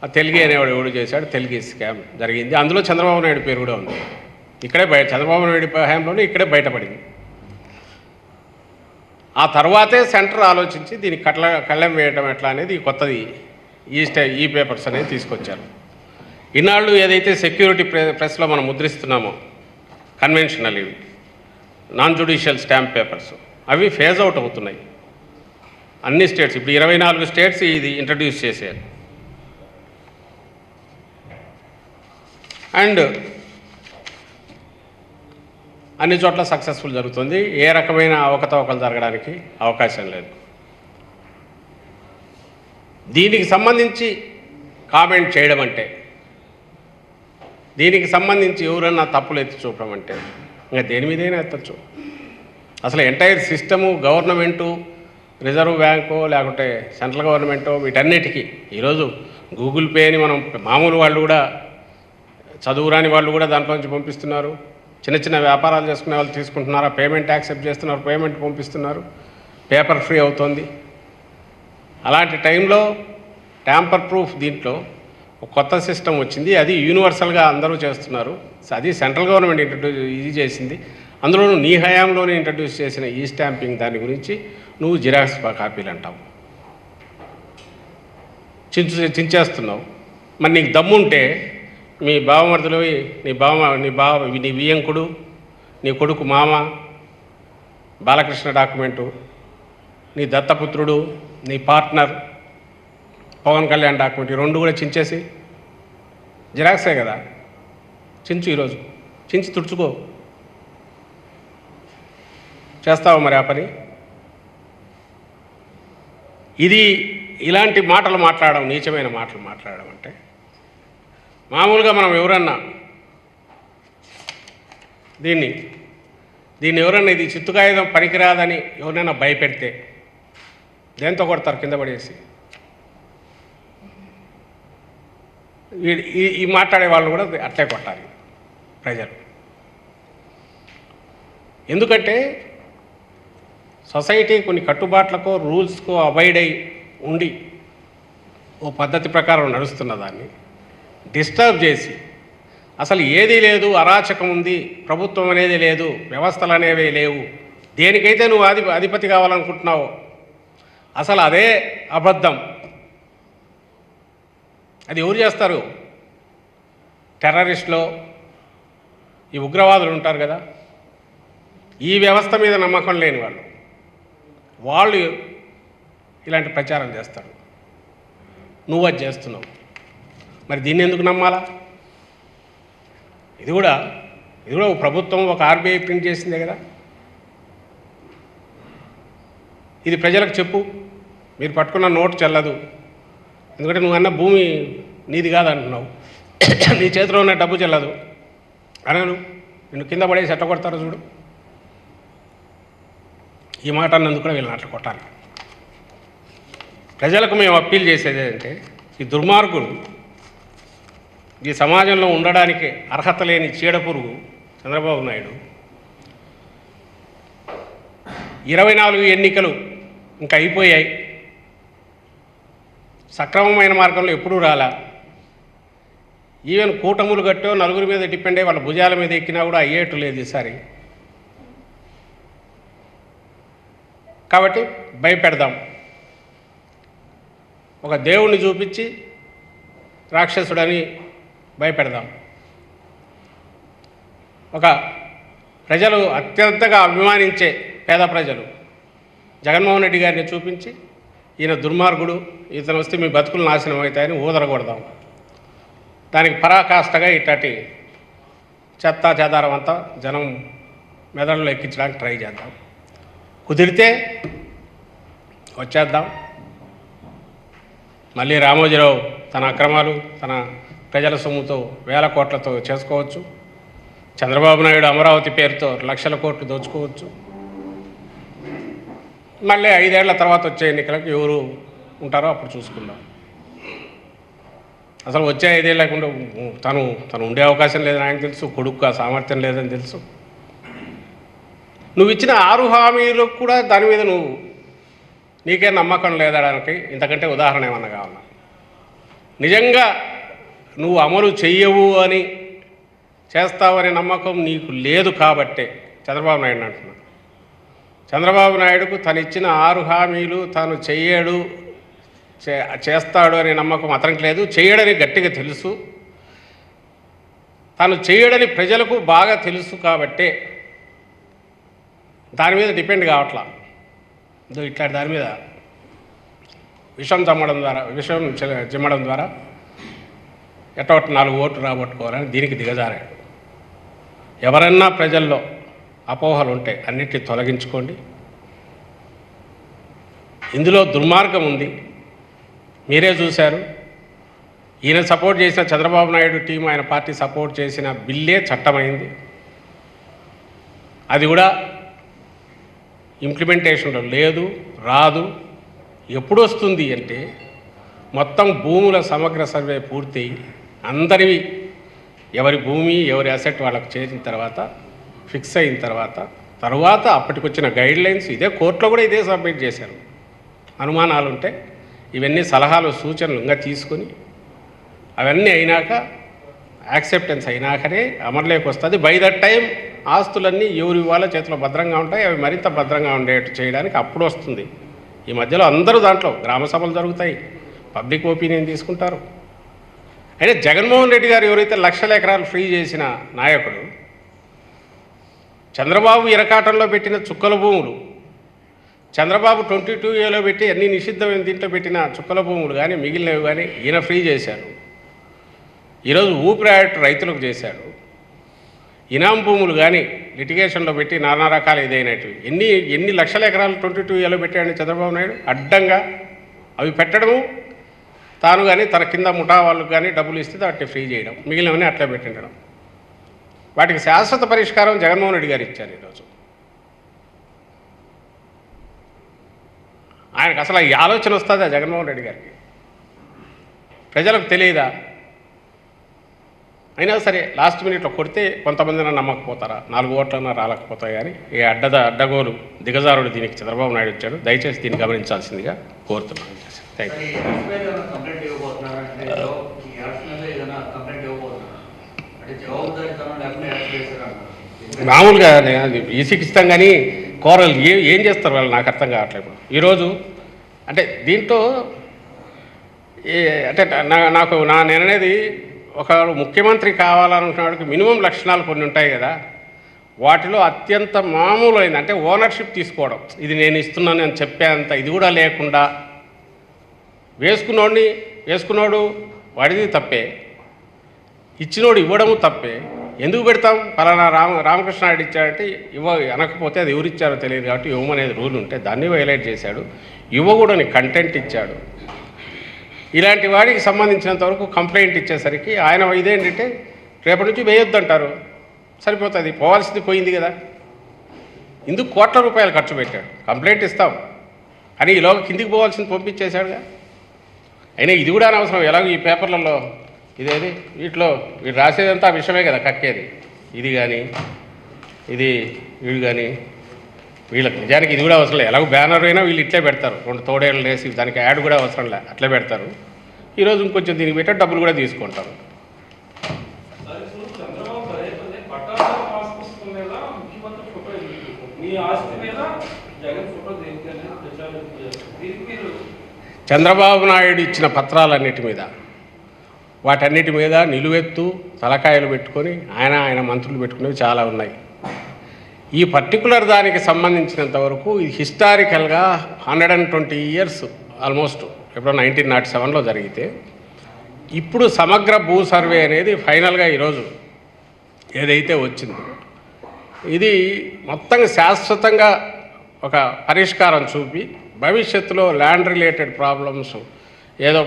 ఆ తెలుగు అనేవాడు ఎవడు చేశాడు, తెలుగు స్కామ్ జరిగింది. అందులో చంద్రబాబు నాయుడు పేరు కూడా ఉంది. ఇక్కడే చంద్రబాబు నాయుడు హయాంలోనే ఇక్కడే బయటపడింది. ఆ తర్వాతే సెంటర్ ఆలోచించి దీనికి కళ్ళెం వేయడం ఎట్లా అనేది కొత్తది ఈ పేపర్స్ అనేది తీసుకొచ్చారు. ఇన్నాళ్ళు ఏదైతే సెక్యూరిటీ ప్రెస్లో మనం ముద్రిస్తున్నామో కన్వెన్షనల్ ఇవి నాన్ జ్యుడిషియల్ స్టాంప్ పేపర్స్ అవి ఫేజ్ అవుట్ అవుతున్నాయి అన్ని స్టేట్స్. ఇప్పుడు 24 స్టేట్స్ ఇది ఇంట్రడ్యూస్ చేశారు. అండ్ అన్ని చోట్ల సక్సెస్ఫుల్ జరుగుతుంది. ఏ రకమైన అవకతవకలు జరగడానికి అవకాశం లేదు. దీనికి సంబంధించి కామెంట్ చేయడం అంటే, దీనికి సంబంధించి ఎవరన్నా తప్పులు ఎత్తి చూపడం అంటే ఇంకా దేని మీదైనా ఎత్తచ్చు. అసలు entire system, government, reserve bank లేకుంటే సెంట్రల్ గవర్నమెంటు, వీటన్నిటికీ ఈరోజు గూగుల్ పే అని మనం మామూలు వాళ్ళు కూడా, చదువురాని వాళ్ళు కూడా దాంట్లో నుంచి పంపిస్తున్నారు. చిన్న చిన్న వ్యాపారాలు చేసుకునే వాళ్ళు తీసుకుంటున్నారు, పేమెంట్ యాక్సెప్ట్ చేస్తున్నారు, పేమెంట్ పంపిస్తున్నారు, పేపర్ ఫ్రీ అవుతుంది. అలాంటి టైంలో ట్యాంపర్ ప్రూఫ్ దీంట్లో ఒక కొత్త సిస్టమ్ వచ్చింది. అది యూనివర్సల్గా అందరూ చేస్తున్నారు. అది సెంట్రల్ గవర్నమెంట్ ఇది చేసింది. అందులో నీ హయాంలోనే ఇంట్రడ్యూస్ చేసిన ఈ స్టాంపింగ్ దాని గురించి నువ్వు జిరాక్స్ కాపీలు అంటావు, చించేస్తున్నావు. మరి నీకు దమ్ముంటే మీ బావమరుదులు, నీ వియ్యంకుడు, నీ కొడుకు మామ బాలకృష్ణ డాక్యుమెంటు, నీ దత్తపుత్రుడు, నీ పార్ట్నర్ పవన్ కళ్యాణ్ డాక్యుమెంట్, ఈ రెండు కూడా చించేసి జిరాక్సే కదా, చించు ఈరోజు. చించి తుడుచుకో. చేస్తావా మరి ఆ పని? ఇది ఇలాంటి మాటలు మాట్లాడడం, నీచమైన మాటలు మాట్లాడడం అంటే మామూలుగా మనం ఎవరన్నా దీన్ని ఎవరన్నా ఇది చిత్తుకాయుధం పనికిరాదని ఎవరైనా భయపెడితే దేంతో కొడతారు? కింద పడేసి. ఈ మాట్లాడే వాళ్ళు కూడా అట్లే కొట్టాలి ప్రజలు. ఎందుకంటే సొసైటీ కొన్ని కట్టుబాట్లకో రూల్స్కో అవాయిడ్ అయి ఉండి ఓ పద్ధతి ప్రకారం నడుస్తున్న దాన్ని డిస్టర్బ్ చేసి అసలు ఏదీ లేదు, అరాచకం ఉంది, ప్రభుత్వం అనేది లేదు, వ్యవస్థలు అనేవి లేవు, దేనికైతే నువ్వు అధిపతి కావాలనుకుంటున్నావో అసలు అదే అబద్ధం. అది ఎవరు చేస్తారు? టెర్రరిస్టులు, ఈ ఉగ్రవాదులు ఉంటారు కదా, ఈ వ్యవస్థ మీద నమ్మకం లేని వాళ్ళు ఇలాంటి ప్రచారం చేస్తారు. నువ్వు అది చేస్తున్నావు, మరి దీన్ని ఎందుకు నమ్మాలా? ఇది కూడా ప్రభుత్వం ఒక ఆర్బీఐ ప్రింట్ చేసిందే కదా. ఇది ప్రజలకు చెప్పు. మీరు పట్టుకున్న నోటు చెల్లదు, ఎందుకంటే నువ్వు అన్న భూమి నీది కాదంటున్నావు, నీ చేతిలో ఉన్న డబ్బు చెల్లదు అనను. నిన్ను కింద పడేసి ఎట్ట కొడతారో చూడు. ఈ మాట అన్నందుకు కూడా వీళ్ళని అట్లా కొట్టాలి. ప్రజలకు మేము అప్పీల్ చేసేది ఏంటంటే, ఈ దుర్మార్గుడు, ఈ సమాజంలో ఉండడానికి అర్హత లేని చీడపురుగు చంద్రబాబు నాయుడు 24 ఎన్నికలు ఇంకా అయిపోయాయి, సక్రమమైన మార్గంలో ఎప్పుడూ రాలా. ఈవెన్ కూటములు కట్టో నలుగురి మీద డిపెండ్ అయ్యి వాళ్ళ భుజాల మీద ఎక్కినా కూడా అయ్యేట్టు లేదు ఈసారి. కాబట్టి భయపెడదాం. ఒక దేవుణ్ణి చూపించి రాక్షసుడని భయపెడదాం. ఒక ప్రజలు అత్యంతగా అభిమానించే పేద ప్రజలు జగన్మోహన్ రెడ్డి గారిని చూపించి ఈయన దుర్మార్గుడు, ఇతను వస్తే మీ బతుకులు నాశనం అవుతాయని ఊదరగొడదాం. దానికి పరాకాష్ఠగా ఇట్లాంటి చెత్తా చెదారం అంతా జనం మెదడులో ఎక్కించడానికి ట్రై చేద్దాం. కుదిరితే వచ్చేద్దాం. మళ్ళీ రామోజీరావు తన అక్రమాలు తన ప్రజల సొమ్ముతో వేల కోట్లతో చేసుకోవచ్చు. చంద్రబాబు నాయుడు అమరావతి పేరుతో లక్షల కోట్లు దోచుకోవచ్చు. మళ్ళీ 5 ఏళ్ల తర్వాత వచ్చే ఎన్నికలకు ఎవరు ఉంటారో అప్పుడు చూసుకుందాం. అసలు వచ్చే 5 ఏళ్ళు లేకుండా తను ఉండే అవకాశం లేదని ఆయనకు తెలుసు, కొడుకు ఆ సామర్థ్యం లేదని తెలుసు. నువ్వు ఇచ్చిన 6 హామీలకు కూడా దాని మీద నీకే నమ్మకం లేదడానికి ఇంతకంటే ఉదాహరణ ఏమన్నా కావాలా? నిజంగా నువ్వు అమలు చెయ్యవు అని, చేస్తావనే నమ్మకం నీకు లేదు కాబట్టే చంద్రబాబు నాయుడు అంటున్నా. చంద్రబాబు నాయుడుకు తను ఇచ్చిన 6 హామీలు తాను చెయ్యడు, చేస్తాడు అనే నమ్మకం అతనికి లేదు. చేయడని గట్టిగా తెలుసు, తాను చేయడని ప్రజలకు బాగా తెలుసు కాబట్టే దాని మీద డిపెండ్ కావట్లా. ఇట్లాంటి దాని మీద విషం చిమ్మడం ద్వారా ఎట్టో 4 ఓట్లు రాబట్టుకోవాలని దీనికి దిగజారాడు. ఎవరన్నా ప్రజల్లో అపోహలు ఉంటే అన్నిటిని తొలగించుకోండి. ఇందులో దుర్మార్గం ఉంది, మీరే చూశారు. ఈయన సపోర్ట్ చేసిన చంద్రబాబు నాయుడు టీం, ఆయన పార్టీ సపోర్ట్ చేసిన బిల్లే చట్టమైంది. అది కూడా ఇంప్లిమెంటేషన్లో లేదు, రాదు. ఎప్పుడు వస్తుంది అంటే మొత్తం భూముల సమగ్ర సర్వే పూర్తి అందరివి, ఎవరి భూమి ఎవరి అసెట్ వాళ్ళకు చేరిన తర్వాత, ఫిక్స్ అయిన తర్వాత అప్పటికొచ్చిన గైడ్లైన్స్ ఇదే కోర్టులో కూడా ఇదే సబ్మిట్ చేశారు. అనుమానాలు ఉంటే ఇవన్నీ సలహాలు సూచనలు ఇంకా తీసుకొని అవన్నీ అయినాక యాక్సెప్టెన్స్ అయినాకనే అమలులోకి వస్తుంది. బై దట్ టైం ఆస్తులన్నీ ఎవరి వాళ్ళ చేతిలో భద్రంగా ఉంటాయి, అవి మరింత భద్రంగా ఉండేట్టు చేయడానికి అప్పుడు వస్తుంది. ఈ మధ్యలో అందరూ దాంట్లో గ్రామ సభలు జరుగుతాయి, పబ్లిక్ ఒపీనియన్ తీసుకుంటారు. అయితే జగన్మోహన్ రెడ్డి గారు ఎవరైతే లక్షల ఎకరాలు ఫ్రీ చేసిన నాయకుడు, చంద్రబాబు ఇరకాటంలో పెట్టిన చుక్కల భూములు, చంద్రబాబు 22A పెట్టి అన్ని నిషిద్ధమైన దీంట్లో పెట్టిన చుక్కల భూములు కానీ మిగిలినవి కానీ ఈయన ఫ్రీ చేశారు. ఈరోజు ఊపిరాయట్ రైతులకు చేశాడు. ఇనాం భూములు కానీ లిటిగేషన్లో పెట్టి నానా రకాల ఇదైనటివి ఎన్ని లక్షల ఎకరాలు 22 పెట్టాడు చంద్రబాబు నాయుడు అడ్డంగా. అవి పెట్టడము తాను కానీ తన కింద ముఠా వాళ్ళకు కానీ డబ్బులు ఇస్తే వాటిని ఫ్రీ చేయడం, మిగిలినవన్నీ అట్లా పెట్టిండడం. వాటికి శాశ్వత పరిష్కారం జగన్మోహన్ రెడ్డి గారు ఇచ్చారు ఈరోజు. ఆయనకు అసలు ఈ ఆలోచన వస్తుందా జగన్మోహన్ రెడ్డి గారికి? ప్రజలకు తెలియదా? అయినా సరే లాస్ట్ మినిట్లో కొడితే కొంతమందిన నమ్మకపోతారా, 4 ఓట్లన్నా రాలేకపోతాయి. కానీ ఈ అడ్డగోలు దిగజారుడు దీనికి చంద్రబాబు నాయుడు వచ్చాడు. దయచేసి దీన్ని గమనించాల్సిందిగా కోరుతున్నాను. Thank you. మామూలుగా ఈసీకి ఇస్తాం కానీ కోరలు ఏం చేస్తారు వాళ్ళు నాకు అర్థం కావట్లేదు. ఈరోజు అంటే దీంట్లో అంటే నేననేది ఒక ముఖ్యమంత్రి కావాలనుకున్నవాడికి మినిమం లక్షణాలు కొన్ని ఉంటాయి కదా. వాటిలో అత్యంత మామూలు అయింది అంటే ఓనర్షిప్ తీసుకోవడం. ఇది నేను ఇస్తున్నాను అని చెప్పేంత ఇది కూడా లేకుండా వేసుకున్నోడు వాడిది తప్పే, ఇచ్చినోడు ఇవ్వడము తప్పే. ఎందుకు పెడతాం? పలానా రామకృష్ణారెడ్డి ఇచ్చాడంటే అనకపోతే అది ఎవరిచ్చారో తెలియదు కాబట్టి ఇవ్వమనేది రూల్ ఉంటే దాన్ని వైలేట్ చేశాడు. ఇవ్వకూడని కంటెంట్ ఇచ్చాడు. ఇలాంటి వాడికి సంబంధించినంత వరకు కంప్లైంట్ ఇచ్చేసరికి ఆయన ఇదేంటంటే రేపటి నుంచి వేయొద్దంటారు. సరిపోతుంది, పోవాల్సింది పోయింది కదా. ఇందుకు కోట్ల రూపాయలు ఖర్చు పెట్టాడు. కంప్లైంట్ ఇస్తాం అని ఈలోగా కిందికి పోవాల్సింది పంపించేశాడుగా. అయినా ఇది కూడా అనవసరం. ఎలాగో ఈ పేపర్లలో ఇదేది వీటిలో వీడు రాసేదంతా విషయమే కదా కక్కేది. ఇది కానీ వీడు కానీ వీళ్ళకి నిజానికి ఇది కూడా అవసరం లేదు. ఎలాగో బ్యానర్ అయినా వీళ్ళు ఇట్లే పెడతారు, 2 తోడేళ్ళు వేసి దానికి యాడ్ కూడా అవసరం లేదు, అట్లే పెడతారు. ఈరోజు ఇంకొంచెం దీనికి పెట్టే డబ్బులు కూడా తీసుకుంటారు. చంద్రబాబు నాయుడు ఇచ్చిన పత్రాలన్నిటి మీద వాటన్నిటి మీద నిలువెత్తు తలకాయలు పెట్టుకొని ఆయన మంత్రులు పెట్టుకునేవి చాలా ఉన్నాయి. ఈ పర్టికులర్ దానికి సంబంధించినంత వరకు ఇది హిస్టారికల్గా 120 ఇయర్స్ ఆల్మోస్ట్ ఎప్పుడో 1907లో జరిగితే ఇప్పుడు సమగ్ర భూ సర్వే అనేది ఫైనల్గా ఈరోజు ఏదైతే వచ్చిందో ఇది మొత్తం శాశ్వతంగా ఒక పరిష్కారం చూపి భవిష్యత్తులో ల్యాండ్ రిలేటెడ్ ప్రాబ్లమ్స్ ఏదో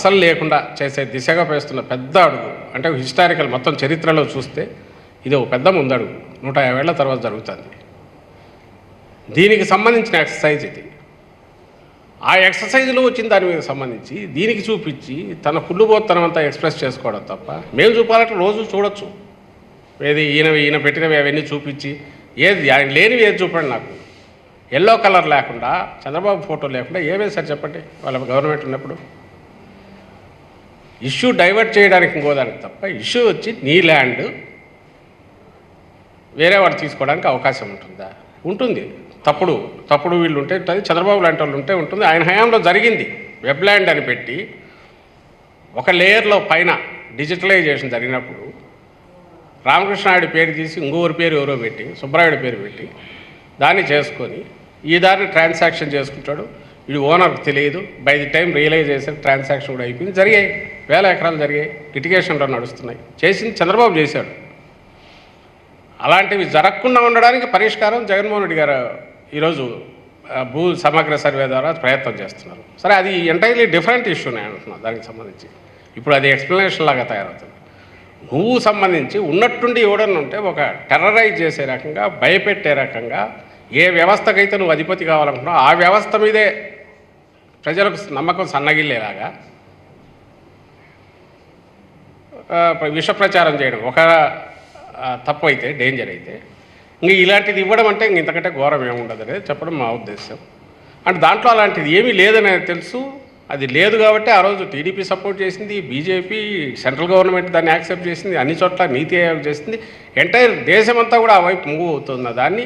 అసలు లేకుండా చేసే దిశగా వేస్తున్న పెద్ద అడుగు. అంటే హిస్టారికల్ మొత్తం చరిత్రలో చూస్తే ఇది ఒక పెద్ద ముందడుగు. 150 ఏళ్ల తర్వాత జరుగుతుంది. దీనికి సంబంధించిన ఎక్సర్సైజ్ ఇది. ఆ ఎక్సర్సైజ్లో వచ్చిన దాని మీద సంబంధించి దీనికి చూపించి తన కుళ్ళుబోత్తనం అంతా ఎక్స్ప్రెస్ చేసుకోవడం తప్ప మేము చూపాలంటే రోజు చూడొచ్చు. ఈయన పెట్టినవి అవన్నీ చూపించి ఏది ఆయన లేనివి ఏది చూపండి. నాకు ఎల్లో కలర్ లేకుండా చంద్రబాబు ఫోటో లేకుండా ఏమేసారు చెప్పండి వాళ్ళ గవర్నమెంట్ ఉన్నప్పుడు. ఇష్యూ డైవర్ట్ చేయడానికి ఇంకోదానికి తప్ప ఇష్యూ వచ్చి నీ ల్యాండ్ వేరే వాడు తీసుకోవడానికి అవకాశం ఉంటుందా? ఉంటుంది. తప్పుడు వీళ్ళు ఉంటే ఉంటుంది, చంద్రబాబు లాంటి వాళ్ళు ఉంటే ఉంటుంది. ఆయన హయాంలో జరిగింది. వెబ్ ల్యాండ్ అని పెట్టి ఒక లేయర్లో పైన డిజిటలైజేషన్ జరిగినప్పుడు రామకృష్ణారెడ్డి పేరు తీసి ఇంకొకరి పేరు ఎవరో పెట్టి సుబ్బరాయుడు పేరు పెట్టి దాన్ని చేసుకొని ఈ దాన్ని ట్రాన్సాక్షన్ చేసుకుంటాడు. ఇది ఓనర్కి తెలియదు. బై ది టైం రియలైజ్ చేశారు, ట్రాన్సాక్షన్ కూడా అయిపోయింది. జరిగాయి, 1000 ఎకరాలు జరిగాయి, లిటిగేషన్లో నడుస్తున్నాయి. చేసింది చంద్రబాబు చేశాడు. అలాంటివి జరగకుండా ఉండడానికి పరిష్కారం జగన్మోహన్ రెడ్డి గారు ఈరోజు భూ సమగ్ర సర్వే ద్వారా ప్రయత్నం చేస్తున్నారు. సరే, అది ఎంటైర్లీ డిఫరెంట్ ఇష్యూ నేను అంటున్నాను. దానికి సంబంధించి ఇప్పుడు అది ఎక్స్ప్లెనేషన్ లాగా తయారవుతుంది. నువ్వు సంబంధించి ఉన్నట్టుండి ఎవడన్నా ఉంటే ఒక టెర్రరైజ్ చేసే రకంగా, భయపెట్టే రకంగా ఏ వ్యవస్థకైతే నువ్వు అధిపతి కావాలనుకున్నావు ఆ వ్యవస్థ మీదే ప్రజలకు నమ్మకం సన్నగిల్లేలాగా విష ప్రచారం చేయడం ఒక తప్పు అయితే, డేంజర్ అయితే, ఇంక ఇలాంటిది ఇవ్వడం అంటే ఇంతకంటే ఘోరం ఏముండదు అనేది చెప్పడం మా ఉద్దేశం. అంటే దాంట్లో అలాంటిది ఏమీ లేదనేది తెలుసు. అది లేదు కాబట్టి ఆ రోజు టీడీపీ సపోర్ట్ చేసింది, బీజేపీ, సెంట్రల్ గవర్నమెంట్ దాన్ని యాక్సెప్ట్ చేసింది, అన్ని చోట్ల నీతి ఆయోగ్ చేసింది. ఎంటైర్ దేశమంతా కూడా ఆ వైపు మూవ్ అవుతున్న దాన్ని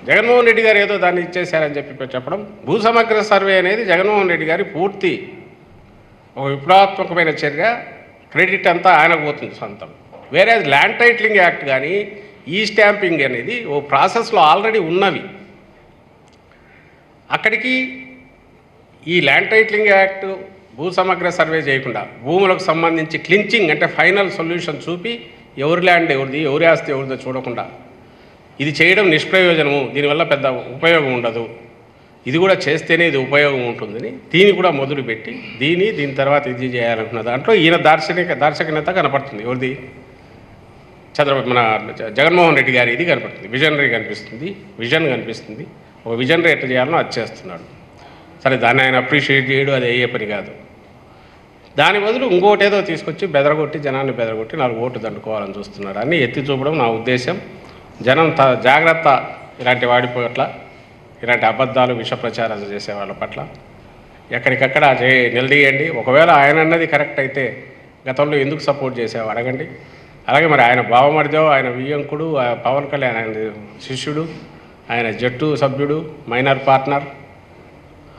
జగన్మోహన్ రెడ్డి గారు ఏదో దాన్ని ఇచ్చేశారని చెప్పడం. భూ సమగ్ర సర్వే అనేది జగన్మోహన్ రెడ్డి గారి పూర్తి ఒక విప్లవాత్మకమైన చర్య. క్రెడిట్ అంతా ఆయనకు పోతుంది సొంతం. వేరే ల్యాండ్ టైటిలింగ్ యాక్ట్ కానీ ఈ స్టాంపింగ్ అనేది ఓ ప్రాసెస్లో ఆల్రెడీ ఉన్నవి. అక్కడికి ఈ ల్యాండ్ టైటిలింగ్ యాక్ట్ భూ సమగ్ర సర్వే చేయకుండా భూములకు సంబంధించి క్లించింగ్ అంటే ఫైనల్ సొల్యూషన్ చూపి ఎవరి ల్యాండ్ ఎవరిది, ఎవరి ఆస్తి ఎవరిదో చూడకుండా ఇది చేయడం నిష్ప్రయోజనము, దీనివల్ల పెద్ద ఉపయోగం ఉండదు, ఇది కూడా చేస్తేనే ఇది ఉపయోగం ఉంటుందని దీన్ని కూడా మొదలుపెట్టి దీని తర్వాత ఇది చేయాలనుకున్న దాంట్లో ఈయన దార్శనికత కనపడుతుంది. ఎవరిది? మన జగన్మోహన్ రెడ్డి గారి ఇది కనపడుతుంది, విజనరీ కనిపిస్తుంది, విజన్ కనిపిస్తుంది. ఒక విజనరీ ఎట్లా చేయాలనో అది చేస్తున్నాడు. సరే, దాన్ని ఆయన అప్రిషియేట్ చేయడం అది అయ్యే పని కాదు. దాని బదులు ఇంకోటి ఏదో తీసుకొచ్చి జనాన్ని బెదరగొట్టి 4 ఓట్లు దండుకోవాలని చూస్తున్నాడు. అన్నీ ఎత్తి చూపడం నా ఉద్దేశం. జనం జాగ్రత్త, ఇలాంటి వాడి పట్ల, ఇలాంటి అబద్ధాలు విష ప్రచారాలు చేసే వాళ్ళ పట్ల ఎక్కడికక్కడ నిలదీయండి. ఒకవేళ ఆయన అన్నది కరెక్ట్ అయితే గతంలో ఎందుకు సపోర్ట్ చేసావు అడగండి. అలాగే మరి ఆయన బావమరిదో, ఆయన వియ్యంకుడు, పవన్ కళ్యాణ్ ఆయన శిష్యుడు, ఆయన జట్టు సభ్యుడు, మైనర్ పార్ట్నర్,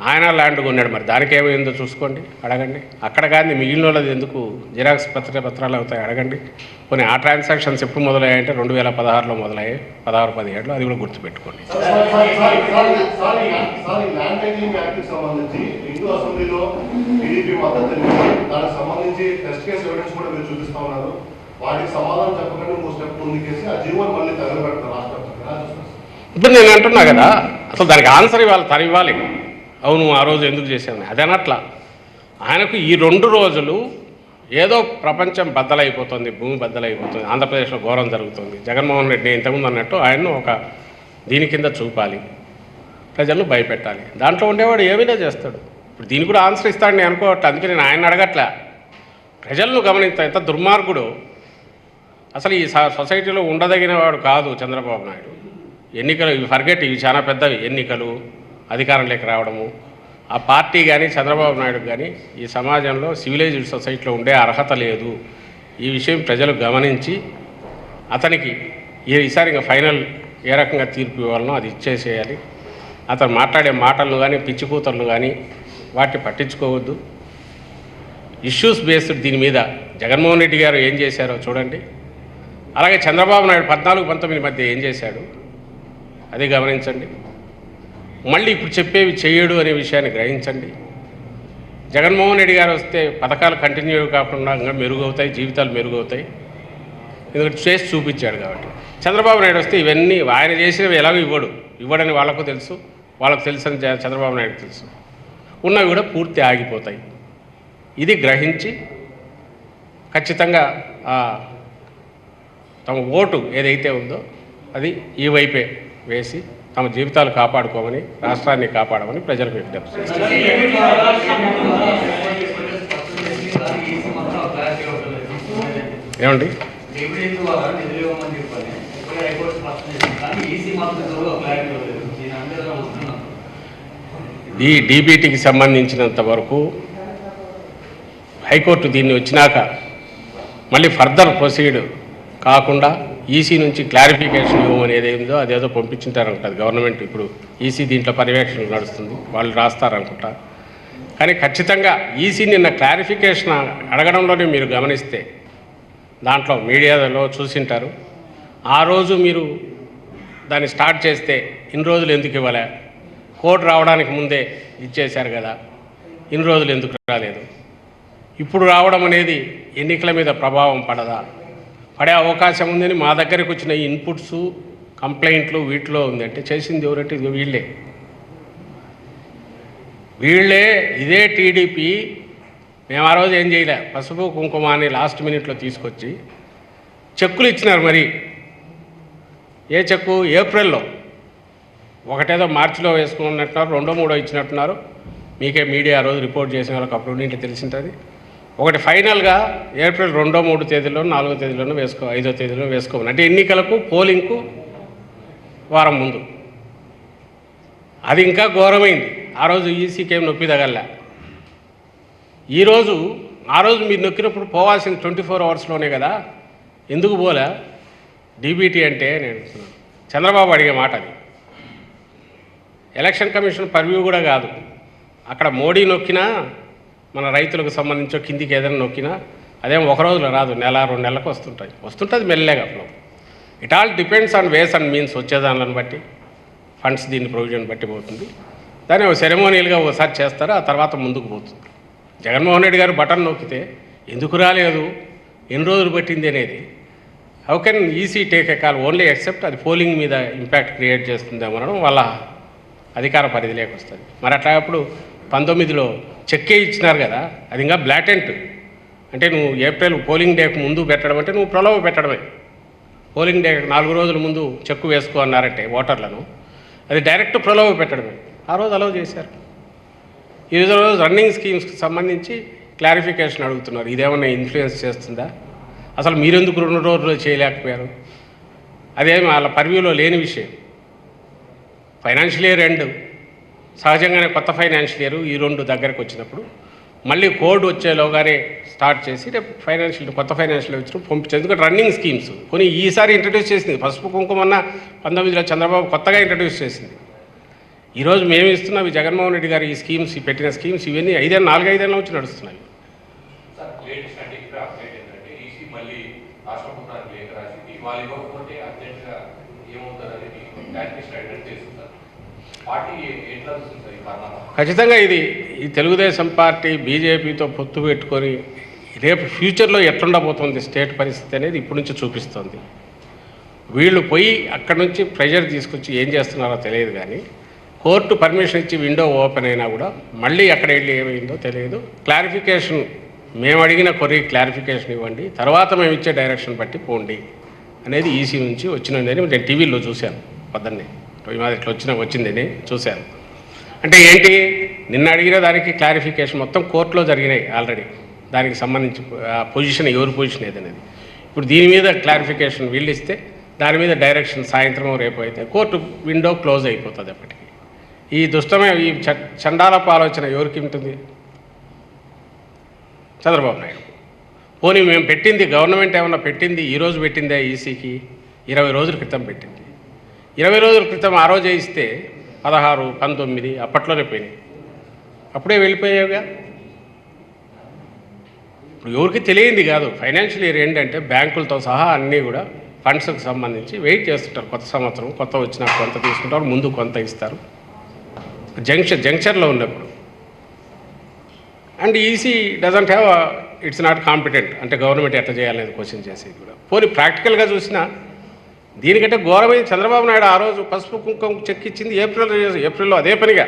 ఆయన ల్యాండ్ కొన్నాడు, మరి దానికి ఏమైందో చూసుకోండి, అడగండి. అక్కడ కానీ మిగిలిన వాళ్ళది ఎందుకు జిరాక్స్ పత్రాలు అవుతాయి అడగండి. కొన్ని ఆ ట్రాన్సాక్షన్స్ ఎప్పుడు మొదలయ్యాయంటే 2016లో మొదలయ్యాయి, 16-17లో, అది కూడా గుర్తుపెట్టుకోండి. ఇప్పుడు నేను అంటున్నా కదా, అసలు దానికి ఆన్సర్ ఇవ్వాలి. అవును, ఆ రోజు ఎందుకు చేశాను అదనట్లా. ఆయనకు ఈ 2 రోజులు ఏదో ప్రపంచం బద్దలైపోతుంది, భూమి బద్దలైపోతుంది, ఆంధ్రప్రదేశ్లో ఘోరం జరుగుతుంది, జగన్మోహన్ రెడ్డి ఇంతకుముందు అన్నట్టు ఆయన్ను ఒక దీని కింద చూపాలి, ప్రజలను భయపెట్టాలి. దాంట్లో ఉండేవాడు ఏమైనా చేస్తాడు. ఇప్పుడు దీనికి కూడా ఆన్సర్ ఇస్తాడు నేను అనుకోవట్లే, అందుకే నేను ఆయన అడగట్లే. ప్రజలను గమనిస్తా, ఎంత దుర్మార్గుడు. అసలు ఈ సొసైటీలో ఉండదగిన వాడు కాదు చంద్రబాబు నాయుడు. ఎన్నికలు ఇవి చాలా పెద్దవి. ఎన్నికలు, అధికారంలోకి రావడము, ఆ పార్టీ కానీ చంద్రబాబు నాయుడుకు కానీ ఈ సమాజంలో సివిలైజ్డ్ సొసైటీలో ఉండే అర్హత లేదు. ఈ విషయం ప్రజలు గమనించి అతనికి ఈసారి ఇంకా ఫైనల్ ఏ రకంగా తీర్పు ఇవ్వాలనో అది ఇచ్చేసేయాలి. అతను మాట్లాడే మాటలను కానీ పిచ్చి కూతర్లు కానీ వాటిని పట్టించుకోవద్దు. ఇష్యూస్ బేస్డ్ దీని మీద జగన్మోహన్ రెడ్డి గారు ఏం చేశారో చూడండి. అలాగే చంద్రబాబు నాయుడు 14-19 మధ్య ఏం చేశాడు అది గమనించండి. మళ్ళీ ఇప్పుడు చెప్పేవి చేయడు అనే విషయాన్ని గ్రహించండి. జగన్మోహన్ రెడ్డి గారు వస్తే పథకాలు కంటిన్యూ కాకుండా ఇంకా మెరుగవుతాయి, జీవితాలు మెరుగవుతాయి, ఎందుకంటే చేసి చూపించాడు కాబట్టి. చంద్రబాబు నాయుడు వస్తే ఇవన్నీ ఆయన చేసినవి ఎలాగో ఇవ్వడని వాళ్ళకు తెలుసు, వాళ్ళకు తెలుసని చంద్రబాబు నాయుడు తెలుసు, ఉన్నవి కూడా పూర్తి ఆగిపోతాయి. ఇది గ్రహించి ఖచ్చితంగా తమ ఓటు ఏదైతే ఉందో అది ఈ వైపే వేసి తమ జీవితాలు కాపాడుకోమని, రాష్ట్రాన్ని కాపాడమని ప్రజలకు విజ్ఞప్తి చేస్తారు. ఏమండి, ఈ డీబీటీకి సంబంధించినంత వరకు హైకోర్టు దీన్ని వచ్చినాక మళ్ళీ ఫర్దర్ ప్రొసీడ్ కాకుండా ఈసీ నుంచి క్లారిఫికేషన్ ఇవ్వమని ఏదేందో అదేదో పంపించుంటారనుకుంటుంది గవర్నమెంట్. ఇప్పుడు ఈసీ దీంట్లో పర్యవేక్షణ నడుస్తుంది, వాళ్ళు రాస్తారనుకుంటా. కానీ ఖచ్చితంగా ఈసీ నిన్న క్లారిఫికేషన్ అడగడంలోనే మీరు గమనిస్తే దాంట్లో మీడియాలో చూసింటారు. ఆ రోజు మీరు దాన్ని స్టార్ట్ చేస్తే ఇన్ని రోజులు ఎందుకు ఇవ్వలే, కోర్టు రావడానికి ముందే ఇచ్చేశారు కదా, ఇన్ని రోజులు ఎందుకు రాలేదు, ఇప్పుడు రావడం అనేది ఎన్నికల మీద ప్రభావం పడదా, పడే అవకాశం ఉందని మా దగ్గరకు వచ్చిన ఈ ఇన్పుట్స్, కంప్లైంట్లు వీటిలో ఉందంటే చేసింది ఎవరంటే ఇది వీళ్ళే. ఇదే టీడీపీ మేము ఆ రోజు ఏం చేయలే, పసుపు కుంకుమ అని లాస్ట్ మినిట్లో తీసుకొచ్చి చెక్కులు ఇచ్చినారు. మరి ఏ చెక్కు? ఏప్రిల్లో ఒకటేదో మార్చిలో వేసుకున్నట్టున్నారు, 2-3 ఇచ్చినట్టున్నారు. మీకే మీడియా ఆ రోజు రిపోర్ట్ చేసిన వాళ్ళకి అప్పుడు ఇంట్లో తెలిసింటుంది. ఒకటి ఫైనల్గా ఏప్రిల్ 2-3 తేదీలోనూ 4వ తేదీలోనూ 5వ తేదీలో వేసుకోమని, అంటే ఎన్నికలకు పోలింగ్కు వారం ముందు. అది ఇంకా ఘోరమైంది. ఆ రోజు ఈసీకి ఏం నొప్పి తగల్లా. ఆ రోజు మీరు నొక్కినప్పుడు పోవాల్సింది 24 అవర్స్లోనే కదా, ఎందుకు పోలే? డీబీటీ అంటే నేను చంద్రబాబు అడిగే మాట అది. ఎలక్షన్ కమిషన్ పర్వ్యూ కూడా కాదు. అక్కడ మోడీ నొక్కినా, మన రైతులకు సంబంధించో కిందికి ఏదైనా నొక్కినా అదేం ఒక రోజులో రాదు, 1-2 నెలలకు వస్తుంటుంది మెల్లగా. It all depends on ways and means. వచ్చేదానిని బట్టి ఫండ్స్ దీన్ని ప్రొవిజన్ బట్టి పోతుంది. దాన్ని సెరమోనియల్గా ఒకసారి చేస్తారు, ఆ తర్వాత ముందుకు పోతుంది. జగన్మోహన్ రెడ్డి గారు బటన్ నొక్కితే ఎందుకు రాలేదు, ఎన్ని రోజులు పట్టింది అనేది how can EC take a call only except అది పోలింగ్ మీద ఇంపాక్ట్ క్రియేట్ చేస్తుందేమో అనడం వాళ్ళ అధికార పరిధిలోకి వస్తుంది. మరి అట్లాగప్పుడు 19లో చెక్కే ఇచ్చినారు కదా, అది ఇంకా బ్లాటెంట్. అంటే నువ్వు ఏప్రిల్ పోలింగ్ డేకు ముందు పెట్టడం అంటే నువ్వు ప్రలోభ పెట్టడమే. పోలింగ్ డే 4 రోజుల ముందు చెక్కు వేసుకో అన్నారంటే ఓటర్లను, అది డైరెక్ట్ ప్రలోభ పెట్టడమే. ఆ రోజు అలౌ చేశారు. ఈ రోజు రన్నింగ్ స్కీమ్స్కి సంబంధించి క్లారిఫికేషన్ అడుగుతున్నారు. ఇదేమన్నా ఇన్ఫ్లుయెన్స్ చేస్తుందా? అసలు మీరెందుకు 2 రోజులు చేయలేకపోయారు? అదేమి వాళ్ళ పర్వ్యూలో లేని విషయం. ఫైనాన్షియల్ ఇయర్ ఎండ్ సహజంగానే కొత్త ఫైనాన్షియల్ ఇయర్ ఈ 2 దగ్గరకు వచ్చినప్పుడు మళ్ళీ కోడ్ వచ్చేలోగానే స్టార్ట్ చేసి రేపు కొత్త ఫైనాన్షియల్ వచ్చినప్పుడు పంపించారు. ఎందుకంటే రన్నింగ్ స్కీమ్స్ కొన్ని ఈసారి ఇంట్రడ్యూస్ చేసింది. పసుపు కుంకుమన్న 19లో చంద్రబాబు కొత్తగా ఇంట్రడ్యూస్ చేసింది. ఈరోజు మేము ఇస్తున్నవి జగన్మోహన్ రెడ్డి గారు ఈ స్కీమ్స్ పెట్టిన స్కీమ్స్ ఇవన్నీ 4-5 ఏళ్ళ నుంచి నడుస్తున్నాయి. ఖచ్చితంగా ఇది ఈ తెలుగుదేశం పార్టీ బీజేపీతో పొత్తు పెట్టుకొని రేపు ఫ్యూచర్లో ఎట్లుండబోతుంది స్టేట్ పరిస్థితి అనేది ఇప్పటి నుంచి చూపిస్తుంది. వీళ్ళు పోయి అక్కడి నుంచి ప్రెషర్ తీసుకొచ్చి ఏం చేస్తున్నారో తెలియదు, కానీ కోర్టు పర్మిషన్ ఇచ్చి విండో ఓపెన్ అయినా కూడా మళ్ళీ అక్కడ వెళ్ళి ఏమైందో తెలియదు. క్లారిఫికేషన్ మేము అడిగిన క్లారిఫికేషన్ ఇవ్వండి, తర్వాత మేము ఇచ్చే డైరెక్షన్ బట్టి పోండి అనేది ఈసీ నుంచి వచ్చినది. నేను టీవీలో చూశాను పొద్దున్నే, మాది ఇట్లా వచ్చిందని చూశాను. అంటే ఏంటి, నిన్న అడిగిన దానికి క్లారిఫికేషన్ మొత్తం కోర్టులో జరిగినాయి ఆల్రెడీ. దానికి సంబంధించి పొజిషన్ ఎవరి పొజిషన్ ఏదనేది ఇప్పుడు దీని మీద క్లారిఫికేషన్ వీళ్ళు ఇస్తే దాని మీద డైరెక్షన్ సాయంత్రం రేపు అయితే కోర్టు విండో క్లోజ్ అయిపోతుంది. అప్పటికి ఈ దుష్టమే ఈ చండాలపు ఆలోచన ఎవరికి ఉంటుంది? చంద్రబాబు నాయుడు. పోనీ మేము పెట్టింది గవర్నమెంట్ ఏమన్నా పెట్టింది ఈరోజు పెట్టిందే ఈసీకి? 20 రోజుల క్రితం పెట్టింది. 20 రోజుల క్రితం ఆ రోజే ఇస్తే 16, 19 అప్పట్లోనే పోయినాయి. అప్పుడే వెళ్ళిపోయావుగా. ఇప్పుడు ఎవరికి తెలియంది కాదు. ఫైనాన్షియల్ ఇయర్ ఏంటంటే బ్యాంకులతో సహా అన్నీ కూడా ఫండ్స్కి సంబంధించి వెయిట్ చేస్తుంటారు. కొత్త సంవత్సరం కొత్త వచ్చినా కొంత తీసుకుంటారు, ముందు కొంత ఇస్తారు జంక్షన్లో ఉన్నప్పుడు. And EC doesn't have it's not competent. అంటే గవర్నమెంట్ ఎట్లా చేయాలనేది క్వశ్చన్ చేసేది కూడా. పోనీ ప్రాక్టికల్గా చూసినా దీనికంటే ఘోరమైన చంద్రబాబు నాయుడు ఆ రోజు పసుపు కుంకుమ చెక్ ఇచ్చింది ఏప్రిల్లో అదే పనిగా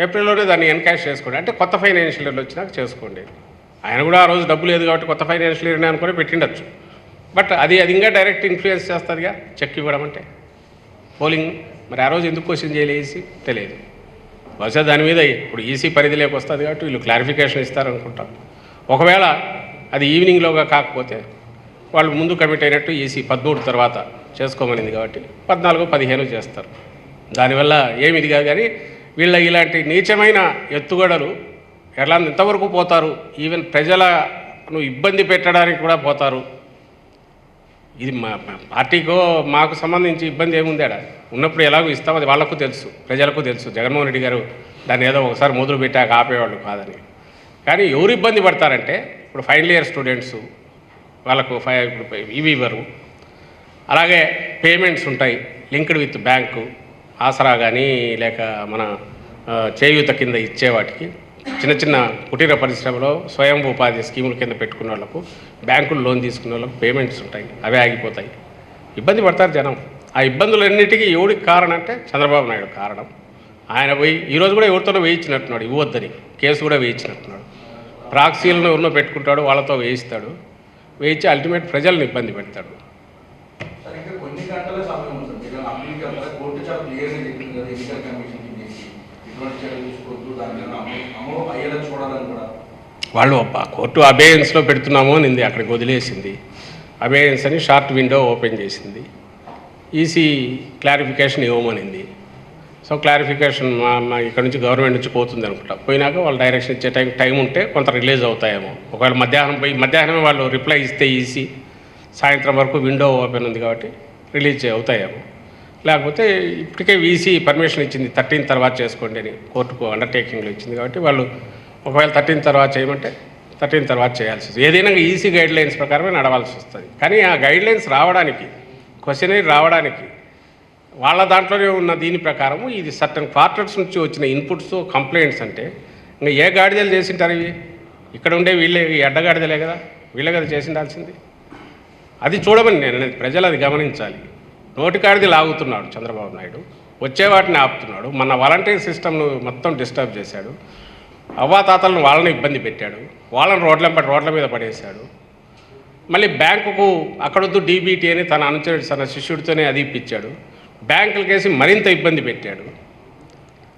ఏప్రిల్లోనే దాన్ని ఎన్కాష్ చేసుకోండి. అంటే కొత్త ఫైనాన్షియల్ ఇయర్ వచ్చినాక చేసుకోండి. ఆయన కూడా ఆ రోజు డబ్బు లేదు కాబట్టి కొత్త ఫైనాన్షియల్ ఇయర్ని అనుకుని పెట్టిండొచ్చు. బట్ అది ఇంకా డైరెక్ట్ ఇన్ఫ్లుయెన్స్ చేస్తుందిగా చెక్ ఇవ్వడం అంటే పోలింగ్. మరి ఆ రోజు ఎందుకు క్వశ్చన్ చేయలేసి తెలియదు. బహుశా దాని మీద ఇప్పుడు ఈసీ పరిధిలోకి వస్తుంది కాబట్టి వీళ్ళు క్లారిఫికేషన్ ఇస్తారనుకుంటారు. ఒకవేళ అది ఈవినింగ్లోగా కాకపోతే వాళ్ళు ముందు కమిట్ అయినట్టు ఈసీ 13 తర్వాత చేసుకోమనింది కాబట్టి 14, 15 చేస్తారు. దానివల్ల ఏమిది కాదు. కానీ వీళ్ళ ఇలాంటి నీచమైన ఎత్తుగడలు ఎంతవరకు పోతారు? ఈవెన్ ప్రజలను ఇబ్బంది పెట్టడానికి కూడా పోతారు. ఇది మా పార్టీకో మాకు సంబంధించి ఇబ్బంది ఏముంది? ఆడ ఉన్నప్పుడు ఎలాగో ఇస్తాం, అది వాళ్ళకు తెలుసు, ప్రజలకు తెలుసు. జగన్మోహన్ రెడ్డి గారు దాన్ని ఏదో ఒకసారి మొదలు పెట్టాక ఆపేవాళ్ళు కాదని. కానీ ఎవరు ఇబ్బంది పడతారంటే ఇప్పుడు ఫైనల్ ఇయర్ స్టూడెంట్స్, వాళ్ళకు ఇవి ఇవ్వరు. అలాగే పేమెంట్స్ ఉంటాయి లింక్డ్ విత్ బ్యాంకు, ఆసరా కానీ లేక మన చేయూత కింద ఇచ్చే వాటికి, చిన్న చిన్న కుటీర పరిశ్రమలో స్వయం ఉపాధి స్కీముల కింద పెట్టుకున్న వాళ్ళకు, బ్యాంకులు లోన్ తీసుకున్న వాళ్ళకు పేమెంట్స్ ఉంటాయి, అవే ఆగిపోతాయి. ఇబ్బంది పడతారు జనం. ఆ ఇబ్బందులన్నిటికీ ఎవరికి కారణం అంటే చంద్రబాబు నాయుడు కారణం. ఆయన పోయి ఈరోజు కూడా ఎవరితోనో వేయించినట్టున్నాడు, ఇవ్వద్దని కేసు కూడా వేయించినట్టున్నాడు. ప్రాక్సీలను ఎవరినో పెట్టుకుంటాడు, వాళ్ళతో వేయిస్తాడు. వేయించి అల్టిమేట్ ప్రజలను ఇబ్బంది పెడతాడు. కొన్ని గంటల సమయం ఉంటుంది. కోర్టు చాలా క్లియర్గా చెప్పింది కదా, ఎన్నికల కమిషన్కి చేసి ఇటువంటి చర్యలు తీసుకోవద్దు, దాని అమలు అయ్యేలా చూడాలని కూడా. వాళ్ళు కోర్టు అబేయన్స్లో పెడుతున్నాము అనింది, అక్కడికి వదిలేసింది. అబేయన్స్ అని షార్ట్ విండో ఓపెన్ చేసింది. ఈసీ క్లారిఫికేషన్ ఇవ్వమనింది. సో క్లారిఫికేషన్ ఇక్కడ నుంచి గవర్నమెంట్ నుంచి పోతుంది అనుకుంటా. పోయినాక వాళ్ళు డైరెక్షన్ ఇచ్చే టైం ఉంటే కొంత రిలీజ్ అవుతాయేమో. ఒకవేళ మధ్యాహ్నమే వాళ్ళు రిప్లై ఇస్తే ఈసీ సాయంత్రం వరకు విండో ఓపెన్ ఉంది కాబట్టి రిలీజ్ అవుతాయేమో. లేకపోతే ఇప్పటికే ఈసీ పర్మిషన్ ఇచ్చింది 13 తర్వాత చేసుకోండి అని, కోర్టుకు అండర్టేకింగ్లో ఇచ్చింది కాబట్టి వాళ్ళు ఒకవేళ 13 తర్వాత చేయమంటే 13 తర్వాత చేయాల్సి వస్తుంది. ఏదైనా ఈసీ గైడ్లైన్స్ ప్రకారమే నడవాల్సి వస్తుంది. కానీ ఆ గైడ్లైన్స్ రావడానికి, క్వశ్చనరీ రావడానికి వాళ్ళ దాంట్లోనే ఉన్న దీని ప్రకారము ఇది సర్టన్ క్వార్టర్స్ నుంచి వచ్చిన ఇన్పుట్స్, కంప్లైంట్స్ అంటే ఇంకా ఏ గాడిదలు చేసింటారు ఇవి? ఇక్కడ ఉండే వీళ్ళే, ఈ అడ్డగాడిదలే కదా, వీళ్ళే కదా చేసిండాల్సింది. అది చూడమని నేను అనేది, ప్రజలు అది గమనించాలి. నోటికాడిది లాగుతున్నాడు చంద్రబాబు నాయుడు, వచ్చే వాటిని ఆపుతున్నాడు. మన వాలంటీర్ సిస్టమ్ను మొత్తం డిస్టర్బ్ చేశాడు. అవ్వాతాతలను వాళ్ళని ఇబ్బంది పెట్టాడు, వాళ్ళని రోడ్ల మీద పడేశాడు. మళ్ళీ బ్యాంకుకు అక్కడొద్దు డీబీటీ అని తన అనుచరుడు తన శిష్యుడితోనే అది ఇప్పించాడు. బ్యాంకులకేసి మరింత ఇబ్బంది పెట్టాడు.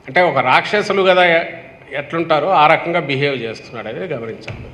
అంటే ఒక రాక్షసులు కదా ఎట్లుంటారో ఆ రకంగా బిహేవ్ చేస్తున్నాడు అనేది గమనించాలి.